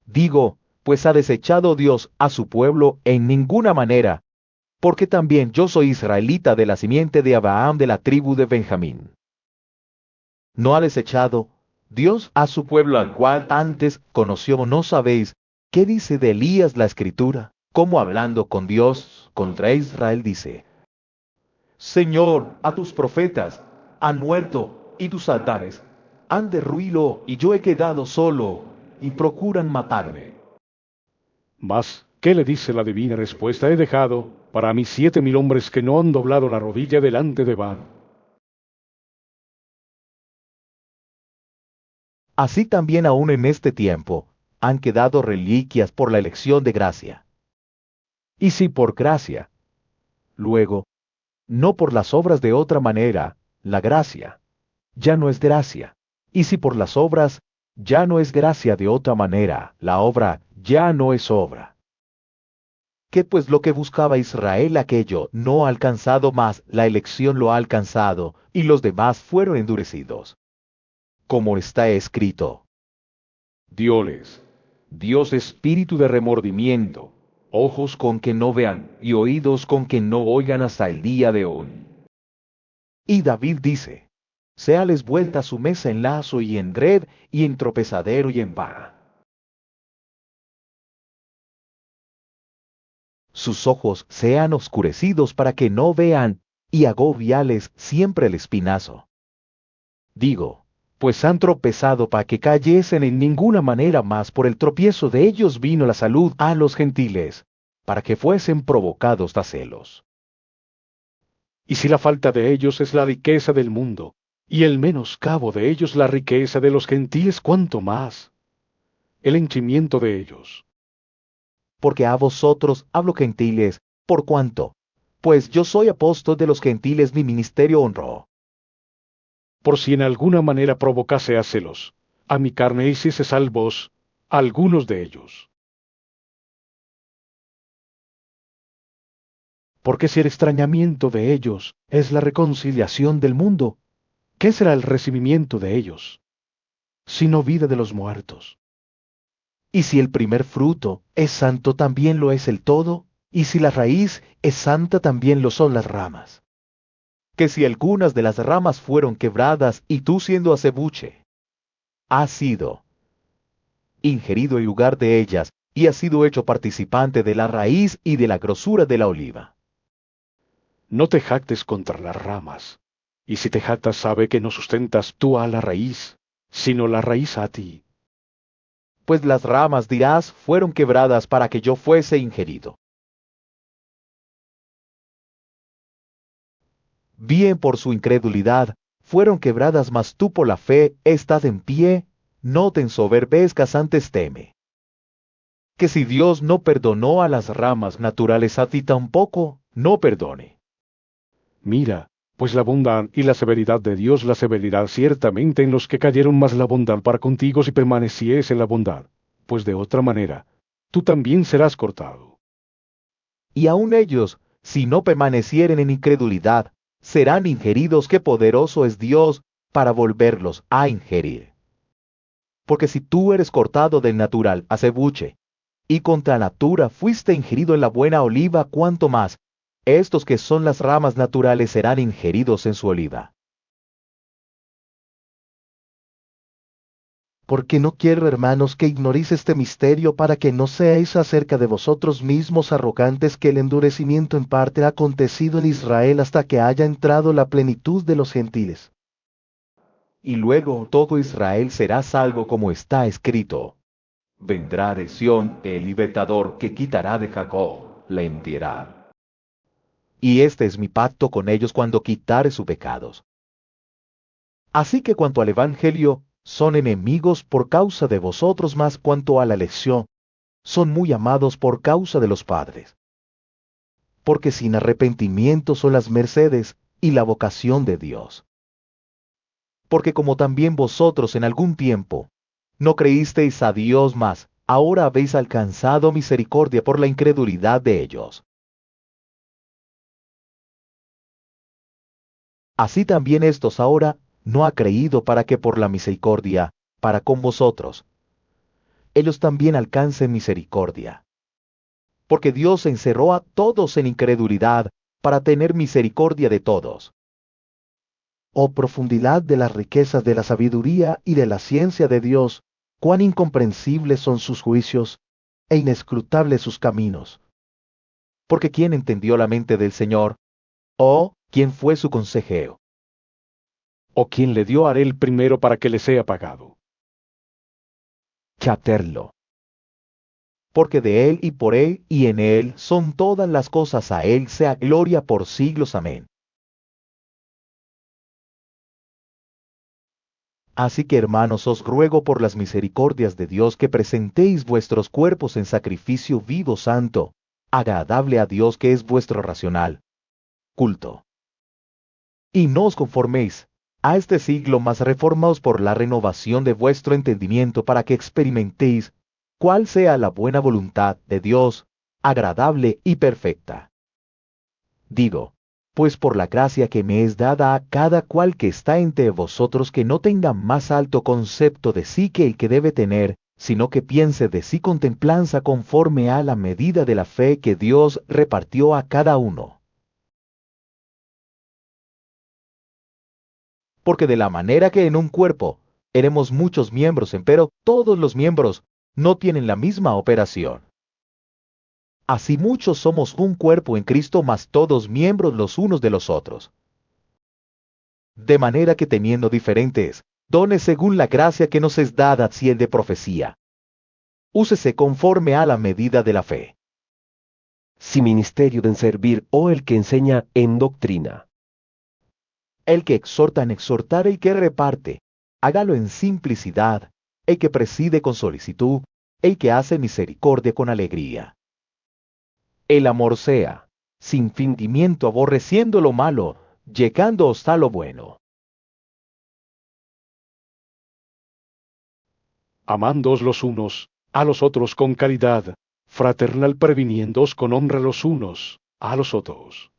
Speaker 1: Digo, pues ha desechado Dios a su pueblo en ninguna manera, porque también yo soy israelita de la simiente de Abraham, de la tribu de Benjamín. ¿No ha desechado Dios a su pueblo al cual antes conoció? ¿No sabéis qué dice de Elías la Escritura? Como hablando con Dios contra Israel dice: Señor, a tus profetas han muerto, y tus altares han derruido, y yo he quedado solo, y procuran matarme.
Speaker 3: Mas, ¿qué le dice la divina respuesta? He dejado para mí 7,000 hombres que no han doblado la rodilla delante de Baal.
Speaker 1: Así también aún en este tiempo han quedado reliquias por la elección de gracia. Y si por gracia, luego, no por las obras de otra manera, la gracia ya no es gracia. Y si por las obras ya no es gracia de otra manera, la obra ya no es obra. ¿Qué pues lo que buscaba Israel aquello no ha alcanzado, más la elección lo ha alcanzado, y los demás fueron endurecidos? Como está escrito:
Speaker 3: dióles: Dios espíritu de remordimiento, ojos con que no vean y oídos con que no oigan hasta el día de hoy.
Speaker 1: Y David dice: séales vuelta su mesa en lazo y en red y en tropezadero y en vara. Sus ojos sean oscurecidos para que no vean, y agobiales siempre el espinazo. Digo, pues han tropezado para que cayesen en ninguna manera más, por el tropiezo de ellos vino la salud a los gentiles, para que fuesen provocados a celos.
Speaker 3: Y si la falta de ellos es la riqueza del mundo, y el menoscabo de ellos la riqueza de los gentiles, ¿cuánto más el henchimiento de ellos?
Speaker 1: Porque a vosotros hablo gentiles, por cuanto, pues yo soy apóstol de los gentiles, mi ministerio honró.
Speaker 3: Por si en alguna manera provocase a celos, a mi carne hiciese salvos algunos de ellos. Porque si el extrañamiento de ellos es la reconciliación del mundo, ¿qué será el recibimiento de ellos, sino vida de los muertos?
Speaker 1: Y si el primer fruto es santo, también lo es el todo, y si la raíz es santa, también lo son las ramas. Que si algunas de las ramas fueron quebradas, y tú siendo acebuche, has sido ingerido en lugar de ellas, y has sido hecho participante de la raíz y de la grosura de la oliva.
Speaker 3: No te jactes contra las ramas, y si te jactas, sabe que no sustentas tú a la raíz, sino la raíz a ti.
Speaker 1: Pues las ramas, dirás, fueron quebradas para que yo fuese ingerido. Bien por su incredulidad, fueron quebradas, mas tú por la fe estás en pie, no te ensoberbezcas, antes teme. Que si Dios no perdonó a las ramas naturales, a ti tampoco no perdone.
Speaker 3: Mira, pues la bondad y la severidad de Dios, la severidad ciertamente en los que cayeron, más la bondad para contigo si permaneciese en la bondad, pues de otra manera, tú también serás cortado.
Speaker 1: Y aun ellos, si no permanecieren en incredulidad, serán ingeridos, que poderoso es Dios para volverlos a ingerir. Porque si tú eres cortado del natural acebuche, y contra natura fuiste ingerido en la buena oliva, cuánto más, estos que son las ramas naturales serán ingeridos en su oliva. Porque no quiero, hermanos, que ignoréis este misterio, para que no seáis acerca de vosotros mismos arrogantes, que el endurecimiento en parte ha acontecido en Israel hasta que haya entrado la plenitud de los gentiles. Y luego todo Israel será salvo, como está escrito: vendrá de Sión el libertador, que quitará de Jacob la impiedad. Y este es mi pacto con ellos cuando quitare sus pecados. Así que cuanto al Evangelio, son enemigos por causa de vosotros, mas cuanto a la elección, son muy amados por causa de los padres. Porque sin arrepentimiento son las mercedes y la vocación de Dios. Porque como también vosotros en algún tiempo no creísteis a Dios, mas ahora habéis alcanzado misericordia por la incredulidad de ellos. Así también estos ahora no ha creído, para que por la misericordia, para con vosotros, ellos también alcancen misericordia. Porque Dios encerró a todos en incredulidad, para tener misericordia de todos. Oh profundidad de las riquezas de la sabiduría y de la ciencia de Dios, cuán incomprensibles son sus juicios, e inescrutables sus caminos. Porque ¿quién entendió la mente del Señor? ¿O quién fue su consejero?
Speaker 3: ¿O quién le dio a él primero para que le sea pagado?
Speaker 1: Chaterlo. Porque de él y por él y en él son todas las cosas, a él sea gloria por siglos. Amén. Así que, hermanos, os ruego por las misericordias de Dios, que presentéis vuestros cuerpos en sacrificio vivo, santo, agradable a Dios, que es vuestro racional culto. Y no os conforméis a este siglo, mas reformaos por la renovación de vuestro entendimiento, para que experimentéis cuál sea la buena voluntad de Dios, agradable y perfecta. Digo, pues por la gracia que me es dada a cada cual que está entre vosotros, que no tenga más alto concepto de sí que el que debe tener, sino que piense de sí con templanza conforme a la medida de la fe que Dios repartió a cada uno. Porque de la manera que en un cuerpo éramos muchos miembros, empero todos los miembros no tienen la misma operación. Así muchos somos un cuerpo en Cristo, mas todos miembros los unos de los otros. De manera que teniendo diferentes dones según la gracia que nos es dada, si el de profecía, úsese conforme a la medida de la fe.
Speaker 4: Si ministerio de servir o el que enseña en doctrina.
Speaker 1: El que exhorta en exhortar, el que reparte, hágalo en simplicidad, el que preside con solicitud, el que hace misericordia con alegría. El amor sea sin fingimiento, aborreciendo lo malo, llegándoos a lo bueno.
Speaker 3: Amándoos los unos a los otros con caridad, fraternal, previniéndoos con honra los unos a los otros.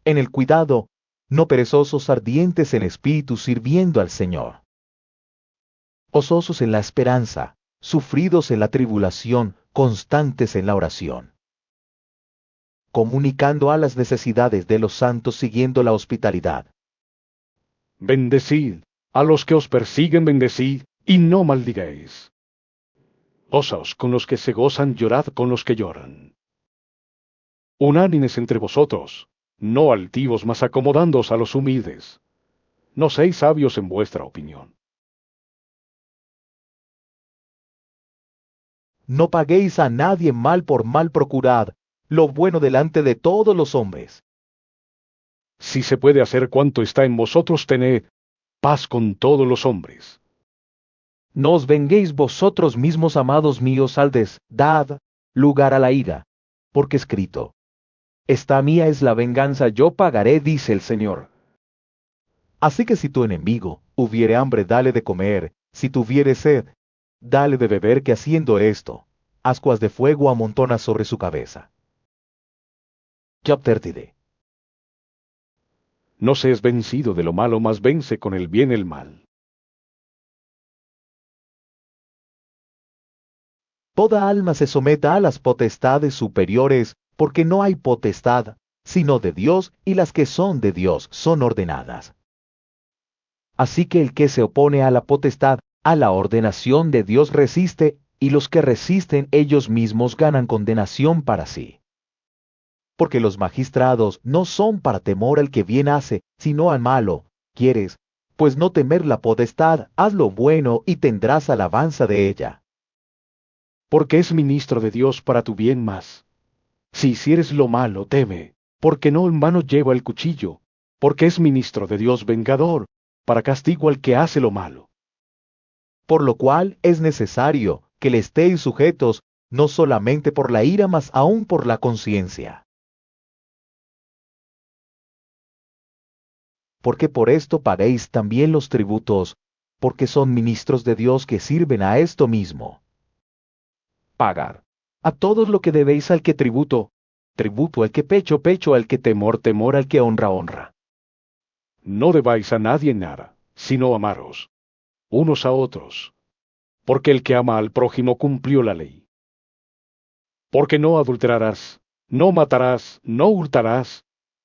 Speaker 1: En el cuidado, no perezosos, ardientes en espíritu, sirviendo al Señor. Gozosos en la esperanza, sufridos en la tribulación, constantes en la oración. Comunicando a las necesidades de los santos, siguiendo la hospitalidad.
Speaker 3: Bendecid a los que os persiguen, bendecid y no maldigáis. Gozaos con los que se gozan, llorad con los que lloran. Unánimes entre vosotros, no altivos, mas acomodándoos a los humildes. No seáis sabios en vuestra opinión.
Speaker 1: No paguéis a nadie mal por mal, procurad lo bueno delante de todos los hombres.
Speaker 3: Si se puede hacer cuanto está en vosotros, tened paz con todos los hombres.
Speaker 1: No os venguéis vosotros mismos, amados míos, dad lugar a la ira, porque escrito: Esta mía es la venganza, yo pagaré, dice el Señor. Así que si tu enemigo hubiere hambre, dale de comer; si tuviere sed, dale de beber, que haciendo esto, ascuas de fuego amontona sobre su cabeza. Chapter 30.
Speaker 3: No seas vencido de lo malo, mas vence con el bien el mal.
Speaker 1: Toda alma se someta a las potestades superiores, porque no hay potestad sino de Dios, y las que son de Dios son ordenadas. Así que el que se opone a la potestad, a la ordenación de Dios resiste, y los que resisten ellos mismos ganan condenación para sí. Porque los magistrados no son para temor al que bien hace, sino al malo. ¿Quieres, pues, no temer la potestad? Haz lo bueno y tendrás alabanza de ella.
Speaker 3: Porque es ministro de Dios para tu bien más. Si hicieres lo malo, teme, porque no en vano lleva el cuchillo, porque es ministro de Dios vengador, para castigo al que hace lo malo.
Speaker 1: Por lo cual es necesario que le estéis sujetos, no solamente por la ira, mas aún por la conciencia. Porque por esto paguéis también los tributos, porque son ministros de Dios que sirven a esto mismo. Pagar a todos lo que debéis, al que tributo, tributo; al que pecho, pecho; al que temor, temor; al que honra, honra.
Speaker 3: No debáis a nadie nada, sino amaros unos a otros, porque el que ama al prójimo cumplió la ley. Porque no adulterarás, no matarás, no hurtarás,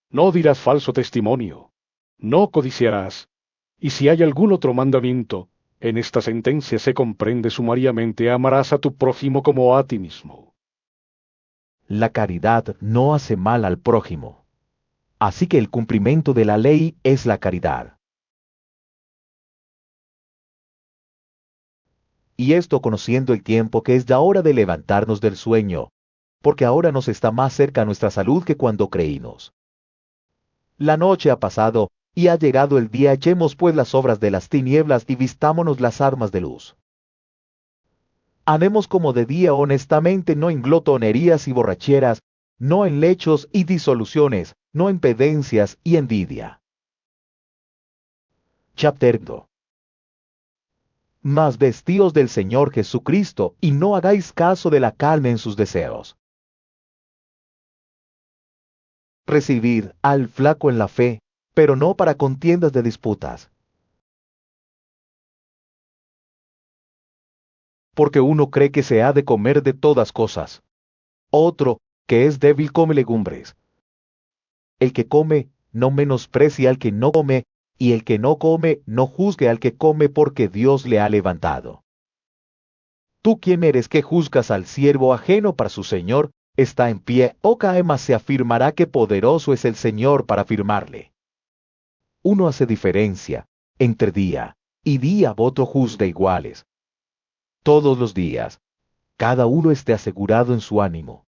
Speaker 3: no dirás falso testimonio, no codiciarás, y si hay algún otro mandamiento, en esta sentencia se comprende sumariamente: amarás a tu prójimo como a ti mismo.
Speaker 1: La caridad no hace mal al prójimo. Así que el cumplimiento de la ley es la caridad. Y esto conociendo el tiempo, que es ya hora de levantarnos del sueño, porque ahora nos está más cerca nuestra salud que cuando creímos. La noche ha pasado, y ha llegado el día. Echemos pues las obras de las tinieblas, y vistámonos las armas de luz. Andemos como de día honestamente, no en glotonerías y borracheras, no en lechos y disoluciones, no en pedencias y envidia. Chapter 2. Mas vestíos del Señor Jesucristo, y no hagáis caso de la carne en sus deseos. Recibid al flaco en la fe, pero no para contiendas de disputas. porque uno cree que se ha de comer de todas cosas. Otro, que es débil, come legumbres. El que come, no menosprecie al que no come, y el que no come, no juzgue al que come, porque Dios le ha levantado. ¿Tú quién eres que juzgas al siervo ajeno para su señor? Está en pie o cae, mas se afirmará que poderoso es el Señor para afirmarle. Uno hace diferencia entre día y día, voto juzga iguales. Todos los días, cada uno esté asegurado en su ánimo.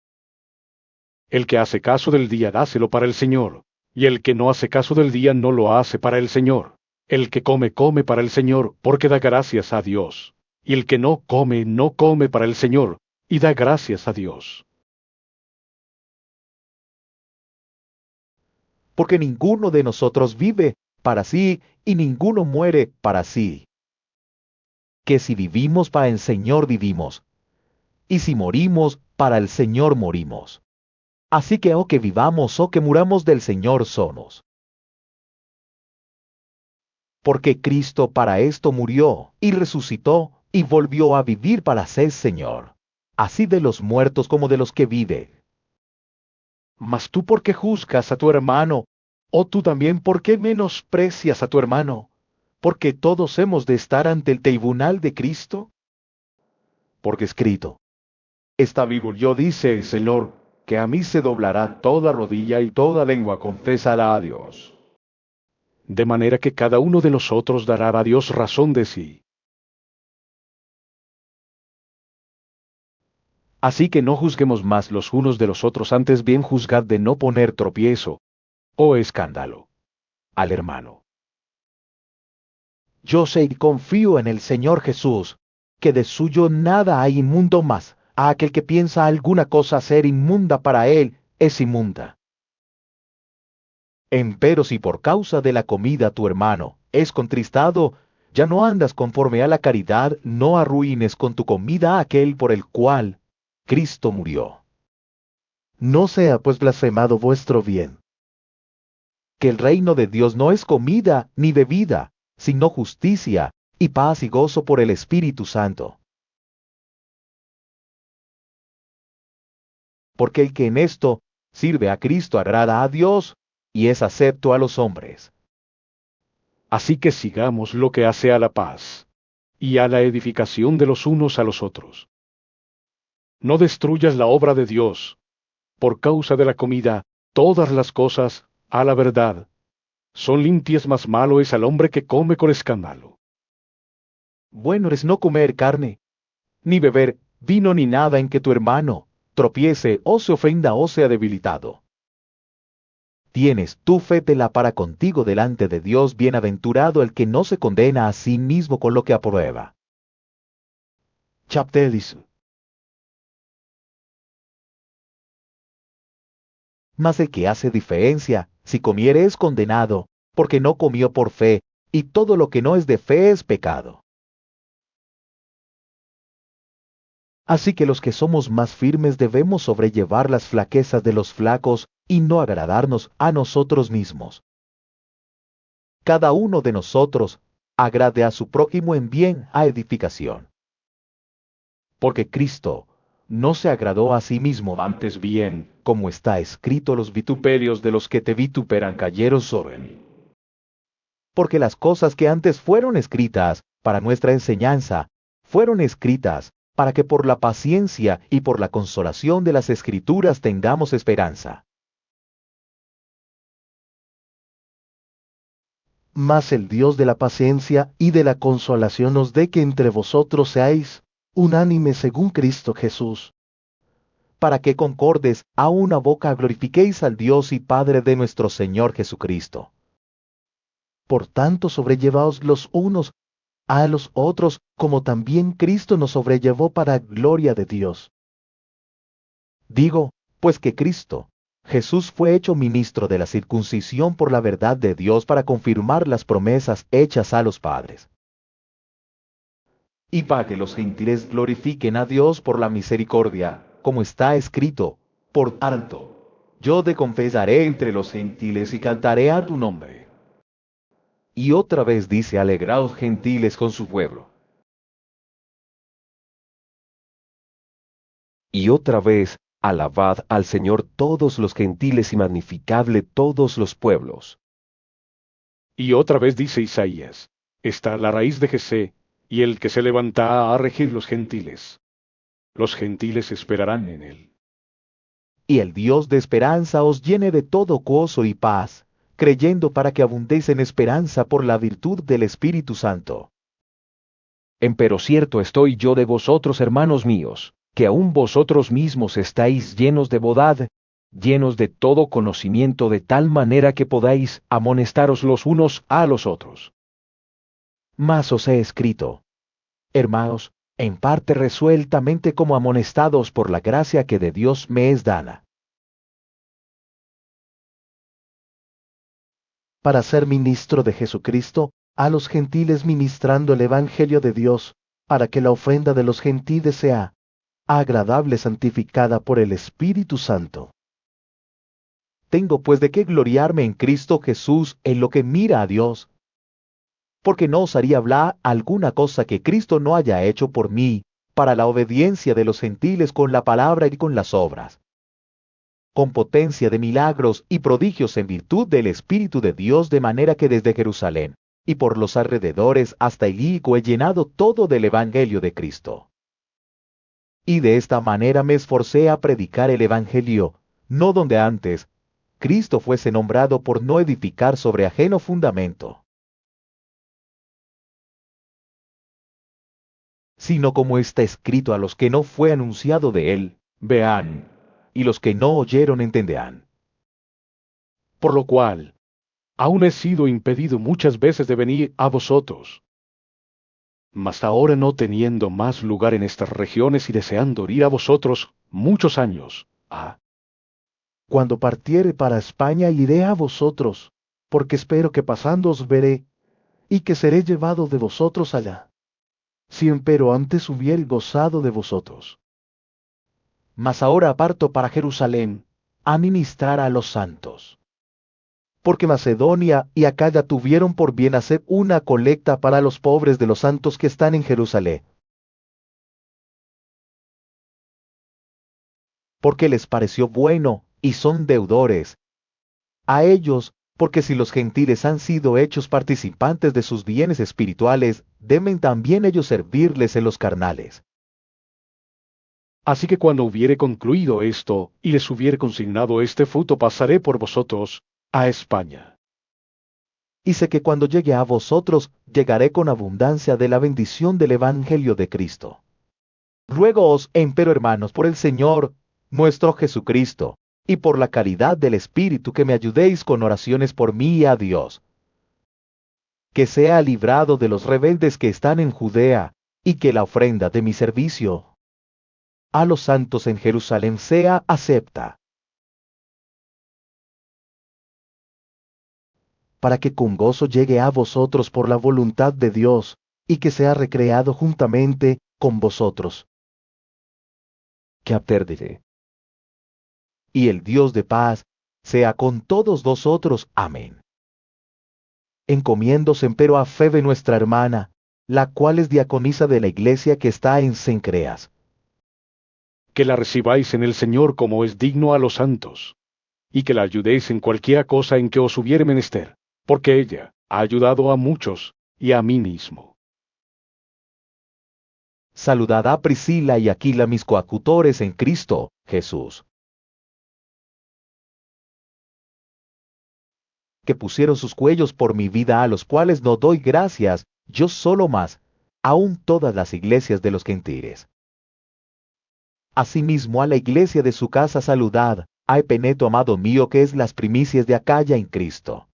Speaker 3: El que hace caso del día, dáselo para el Señor, y el que no hace caso del día, no lo hace para el Señor. El que come, come para el Señor, porque da gracias a Dios. Y el que no come, no come para el Señor, y da gracias a Dios.
Speaker 1: Porque ninguno de nosotros vive para sí, y ninguno muere para sí. Que si vivimos, para el Señor vivimos, y si morimos, para el Señor morimos. Así que o que vivamos o que muramos, del Señor somos. Porque Cristo para esto murió, y resucitó, y volvió a vivir para ser Señor, así de los muertos como de los que viven. Mas tú, ¿por qué juzgas a tu hermano? ¿O tú también, por qué menosprecias a tu hermano? Porque todos hemos de estar ante el tribunal de Cristo. Porque escrito está vivo yo, dice el Señor, que a mí se doblará toda rodilla y toda lengua confesará a Dios.
Speaker 3: De manera que cada uno de nosotros dará a Dios razón de sí.
Speaker 1: Así que no juzguemos más los unos de los otros, antes bien juzgad de no poner tropiezo o escándalo al hermano. Yo sé y confío en el Señor Jesús, que de suyo nada hay inmundo, más a aquel que piensa alguna cosa ser inmunda para él, es inmunda. Empero si por causa de la comida tu hermano es contristado, ya no andas conforme a la caridad, no arruines con tu comida a aquel por el cual Cristo murió. No sea pues blasfemado vuestro bien. Que el reino de Dios no es comida ni bebida, sino justicia, y paz y gozo por el Espíritu Santo. Porque el que en esto sirve a Cristo agrada a Dios, y es acepto a los hombres.
Speaker 3: Así que sigamos lo que hace a la paz, y a la edificación de los unos a los otros. No destruyas la obra de Dios. Por causa de la comida, todas las cosas, a la verdad, son limpias, mas malo es al hombre que come con escándalo.
Speaker 1: Bueno es no comer carne, ni beber vino, ni nada en que tu hermano tropiece o se ofenda o sea debilitado. Tienes tu fe, tela para contigo delante de Dios. Bienaventurado el que no se condena a sí mismo con lo que aprueba. Chapter 10. Mas el que hace diferencia, si comiere es condenado, porque no comió por fe, y todo lo que no es de fe es pecado. Así que los que somos más firmes debemos sobrellevar las flaquezas de los flacos, y no agradarnos a nosotros mismos. Cada uno de nosotros agrade a su prójimo en bien, a edificación. Porque Cristo no se agradó a sí mismo, antes bien, como está escrito, los vituperios de los que te vituperan cayeron sobre mí. Porque las cosas que antes fueron escritas para nuestra enseñanza, fueron escritas para que por la paciencia y por la consolación de las Escrituras tengamos esperanza. Mas el Dios de la paciencia y de la consolación os dé que entre vosotros seáis unánimes según Cristo Jesús, para que concordes a una boca glorifiquéis al Dios y Padre de nuestro Señor Jesucristo. Por tanto, sobrellevaos los unos a los otros, como también Cristo nos sobrellevó para gloria de Dios. Digo, pues que Cristo Jesús fue hecho ministro de la circuncisión por la verdad de Dios, para confirmar las promesas hechas a los padres, y para que los gentiles glorifiquen a Dios por la misericordia, como está escrito: por tanto, yo te confesaré entre los gentiles y cantaré a tu nombre. Y otra vez dice: alegraos gentiles con su pueblo.
Speaker 4: Y otra vez, alabad al Señor todos los gentiles y magnificadle todos los pueblos.
Speaker 3: Y otra vez dice Isaías, está la raíz de Jesé, y el que se levantará a regir los gentiles. Los gentiles esperarán en él.
Speaker 1: Y el Dios de esperanza os llene de todo gozo y paz, creyendo para que abundéis en esperanza por la virtud del Espíritu Santo.
Speaker 2: Empero cierto estoy yo de vosotros, hermanos míos, que aún vosotros mismos estáis llenos de bondad, llenos de todo conocimiento, de tal manera que podáis amonestaros los unos a los otros.
Speaker 1: Mas os he escrito, hermanos, en parte resueltamente como amonestados por la gracia que de Dios me es dada, para ser ministro de Jesucristo, a los gentiles ministrando el Evangelio de Dios, para que la ofrenda de los gentiles sea agradable, santificada por el Espíritu Santo. Tengo pues de qué gloriarme en Cristo Jesús en lo que mira a Dios, porque no osaría hablar alguna cosa que Cristo no haya hecho por mí, para la obediencia de los gentiles con la palabra y con las obras, con potencia de milagros y prodigios en virtud del Espíritu de Dios, de manera que desde Jerusalén y por los alrededores hasta Ilírico he llenado todo del Evangelio de Cristo. Y de esta manera me esforcé a predicar el Evangelio, no donde antes Cristo fuese nombrado, por no edificar sobre ajeno fundamento, sino como está escrito: a los que no fue anunciado de él, vean, y los que no oyeron entenderán.
Speaker 3: Por lo cual, aún he sido impedido muchas veces de venir a vosotros. Mas ahora, no teniendo más lugar en estas regiones y deseando ir a vosotros muchos años,
Speaker 1: Cuando partiere para España iré a vosotros, porque espero que pasando os veré, y que seré llevado de vosotros allá. Si empero antes hubiere gozado de vosotros. Mas ahora parto para Jerusalén, a ministrar a los santos. Porque Macedonia y Acaya tuvieron por bien hacer una colecta para los pobres de los santos que están en Jerusalén. Porque les pareció bueno, y son deudores a ellos, porque si los gentiles han sido hechos participantes de sus bienes espirituales, deben también ellos servirles en los carnales.
Speaker 3: Así que cuando hubiere concluido esto, y les hubiere consignado este fruto, pasaré por vosotros a España.
Speaker 1: Y sé que cuando llegue a vosotros, llegaré con abundancia de la bendición del Evangelio de Cristo. Ruégoos, empero hermanos, por el Señor nuestro Jesucristo, y por la caridad del Espíritu, que me ayudéis con oraciones por mí y a Dios, que sea librado de los rebeldes que están en Judea, y que la ofrenda de mi servicio a los santos en Jerusalén sea acepta, para que con gozo llegue a vosotros por la voluntad de Dios, y que sea recreado juntamente con vosotros.
Speaker 4: Que apterdere.
Speaker 1: Y el Dios de paz sea con todos vosotros. Amén. Encomiéndose empero a Febe nuestra hermana, la cual es diaconisa de la iglesia que está en Cencreas.
Speaker 3: Que la recibáis en el Señor como es digno a los santos, y que la ayudéis en cualquiera cosa en que os hubiere menester, porque ella ha ayudado a muchos y a mí mismo.
Speaker 1: Saludad a Priscila y Aquila, mis coacutores en Cristo Jesús, que pusieron sus cuellos por mi vida, a los cuales no doy gracias, yo solo, más, aún todas las iglesias de los gentiles. Asimismo a la iglesia de su casa saludad, a Epeneto, amado mío, que es las primicias de Acaya en Cristo.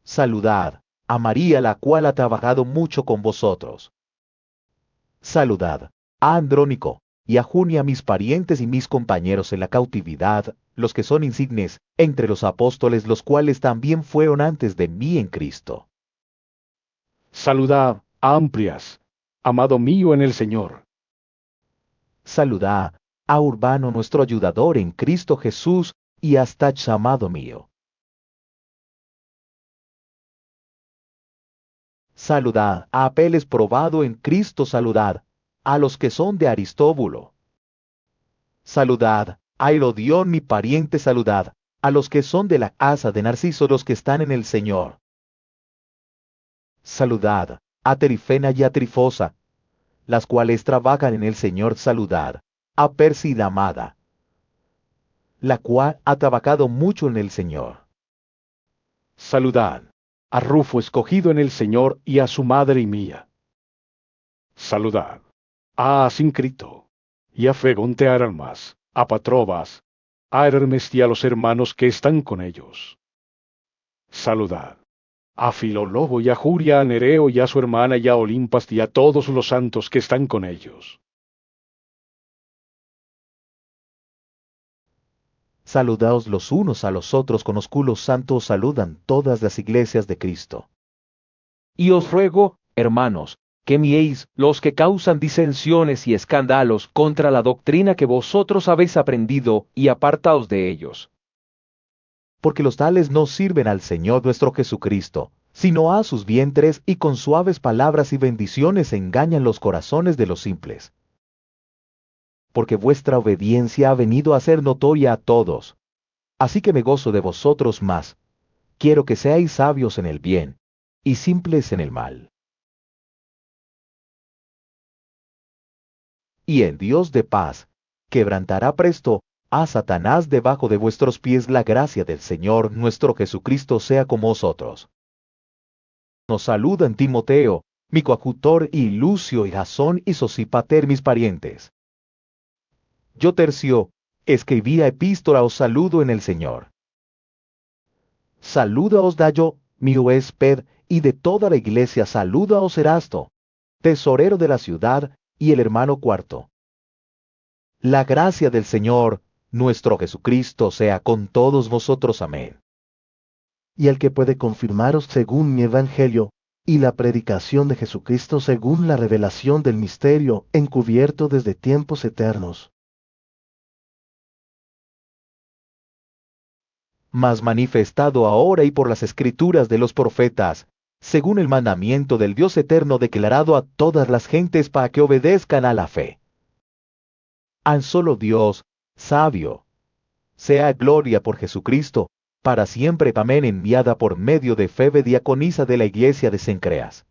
Speaker 1: Saludad a María, la cual ha trabajado mucho con vosotros. Saludad a Andrónico y a Junia, mis parientes y mis compañeros en la cautividad, los que son insignes entre los apóstoles, los cuales también fueron antes de mí en Cristo.
Speaker 3: Saludad a Amplias, amado mío en el Señor.
Speaker 1: Saludad a Urbano, nuestro ayudador en Cristo Jesús, y a Stach, amado mío. Saludad a Apeles, probado en Cristo. Saludad a los que son de Aristóbulo. Saludad a Herodión mi pariente, saludad a los que son de la casa de Narciso, los que están en el Señor. Saludad a Trifena y a Trifosa, las cuales trabajan en el Señor. Saludad a Persi la amada, la cual ha trabajado mucho en el Señor.
Speaker 3: Saludad a Rufo, escogido en el Señor, y a su madre y mía. Saludad a Asíncrito, y a Fegonte Aralmas, a Patrobas, a Hermes y a los hermanos que están con ellos. Saludad a Filologo y a Julia, a Nereo y a su hermana y a Olimpas y a todos los santos que están con ellos.
Speaker 1: Saludaos los unos a los otros con ósculos santos, saludan todas las iglesias de Cristo.
Speaker 2: Y os ruego, hermanos, que miéis los que causan disensiones y escándalos contra la doctrina que vosotros habéis aprendido, y apartaos de ellos.
Speaker 1: Porque los tales no sirven al Señor nuestro Jesucristo, sino a sus vientres, y con suaves palabras y bendiciones engañan los corazones de los simples. Porque vuestra obediencia ha venido a ser notoria a todos. Así que me gozo de vosotros más. Quiero que seáis sabios en el bien, y simples en el mal. Y el Dios de paz quebrantará presto a Satanás debajo de vuestros pies. La gracia del Señor nuestro Jesucristo sea con vosotros. Nos saludan Timoteo, mi coadjutor, y Lucio y Jasón y Sosipater, mis parientes. Yo, Tercio, escribía epístola, os saludo en el Señor. Salúdaos Dayo, mi huésped, y de toda la iglesia salúdaos Erasto, tesorero de la ciudad, y el hermano Cuarto. La gracia del Señor, nuestro Jesucristo, sea con todos vosotros. Amén.
Speaker 2: Y el que puede confirmaros según mi evangelio, y la predicación de Jesucristo según la revelación del misterio encubierto desde tiempos eternos,
Speaker 1: mas manifestado ahora y por las escrituras de los profetas, según el mandamiento del Dios eterno declarado a todas las gentes para que obedezcan a la fe. Al solo Dios, sabio, sea gloria por Jesucristo, para siempre. Amén. Enviada por medio de Febe, diaconisa de la iglesia de Cencreas.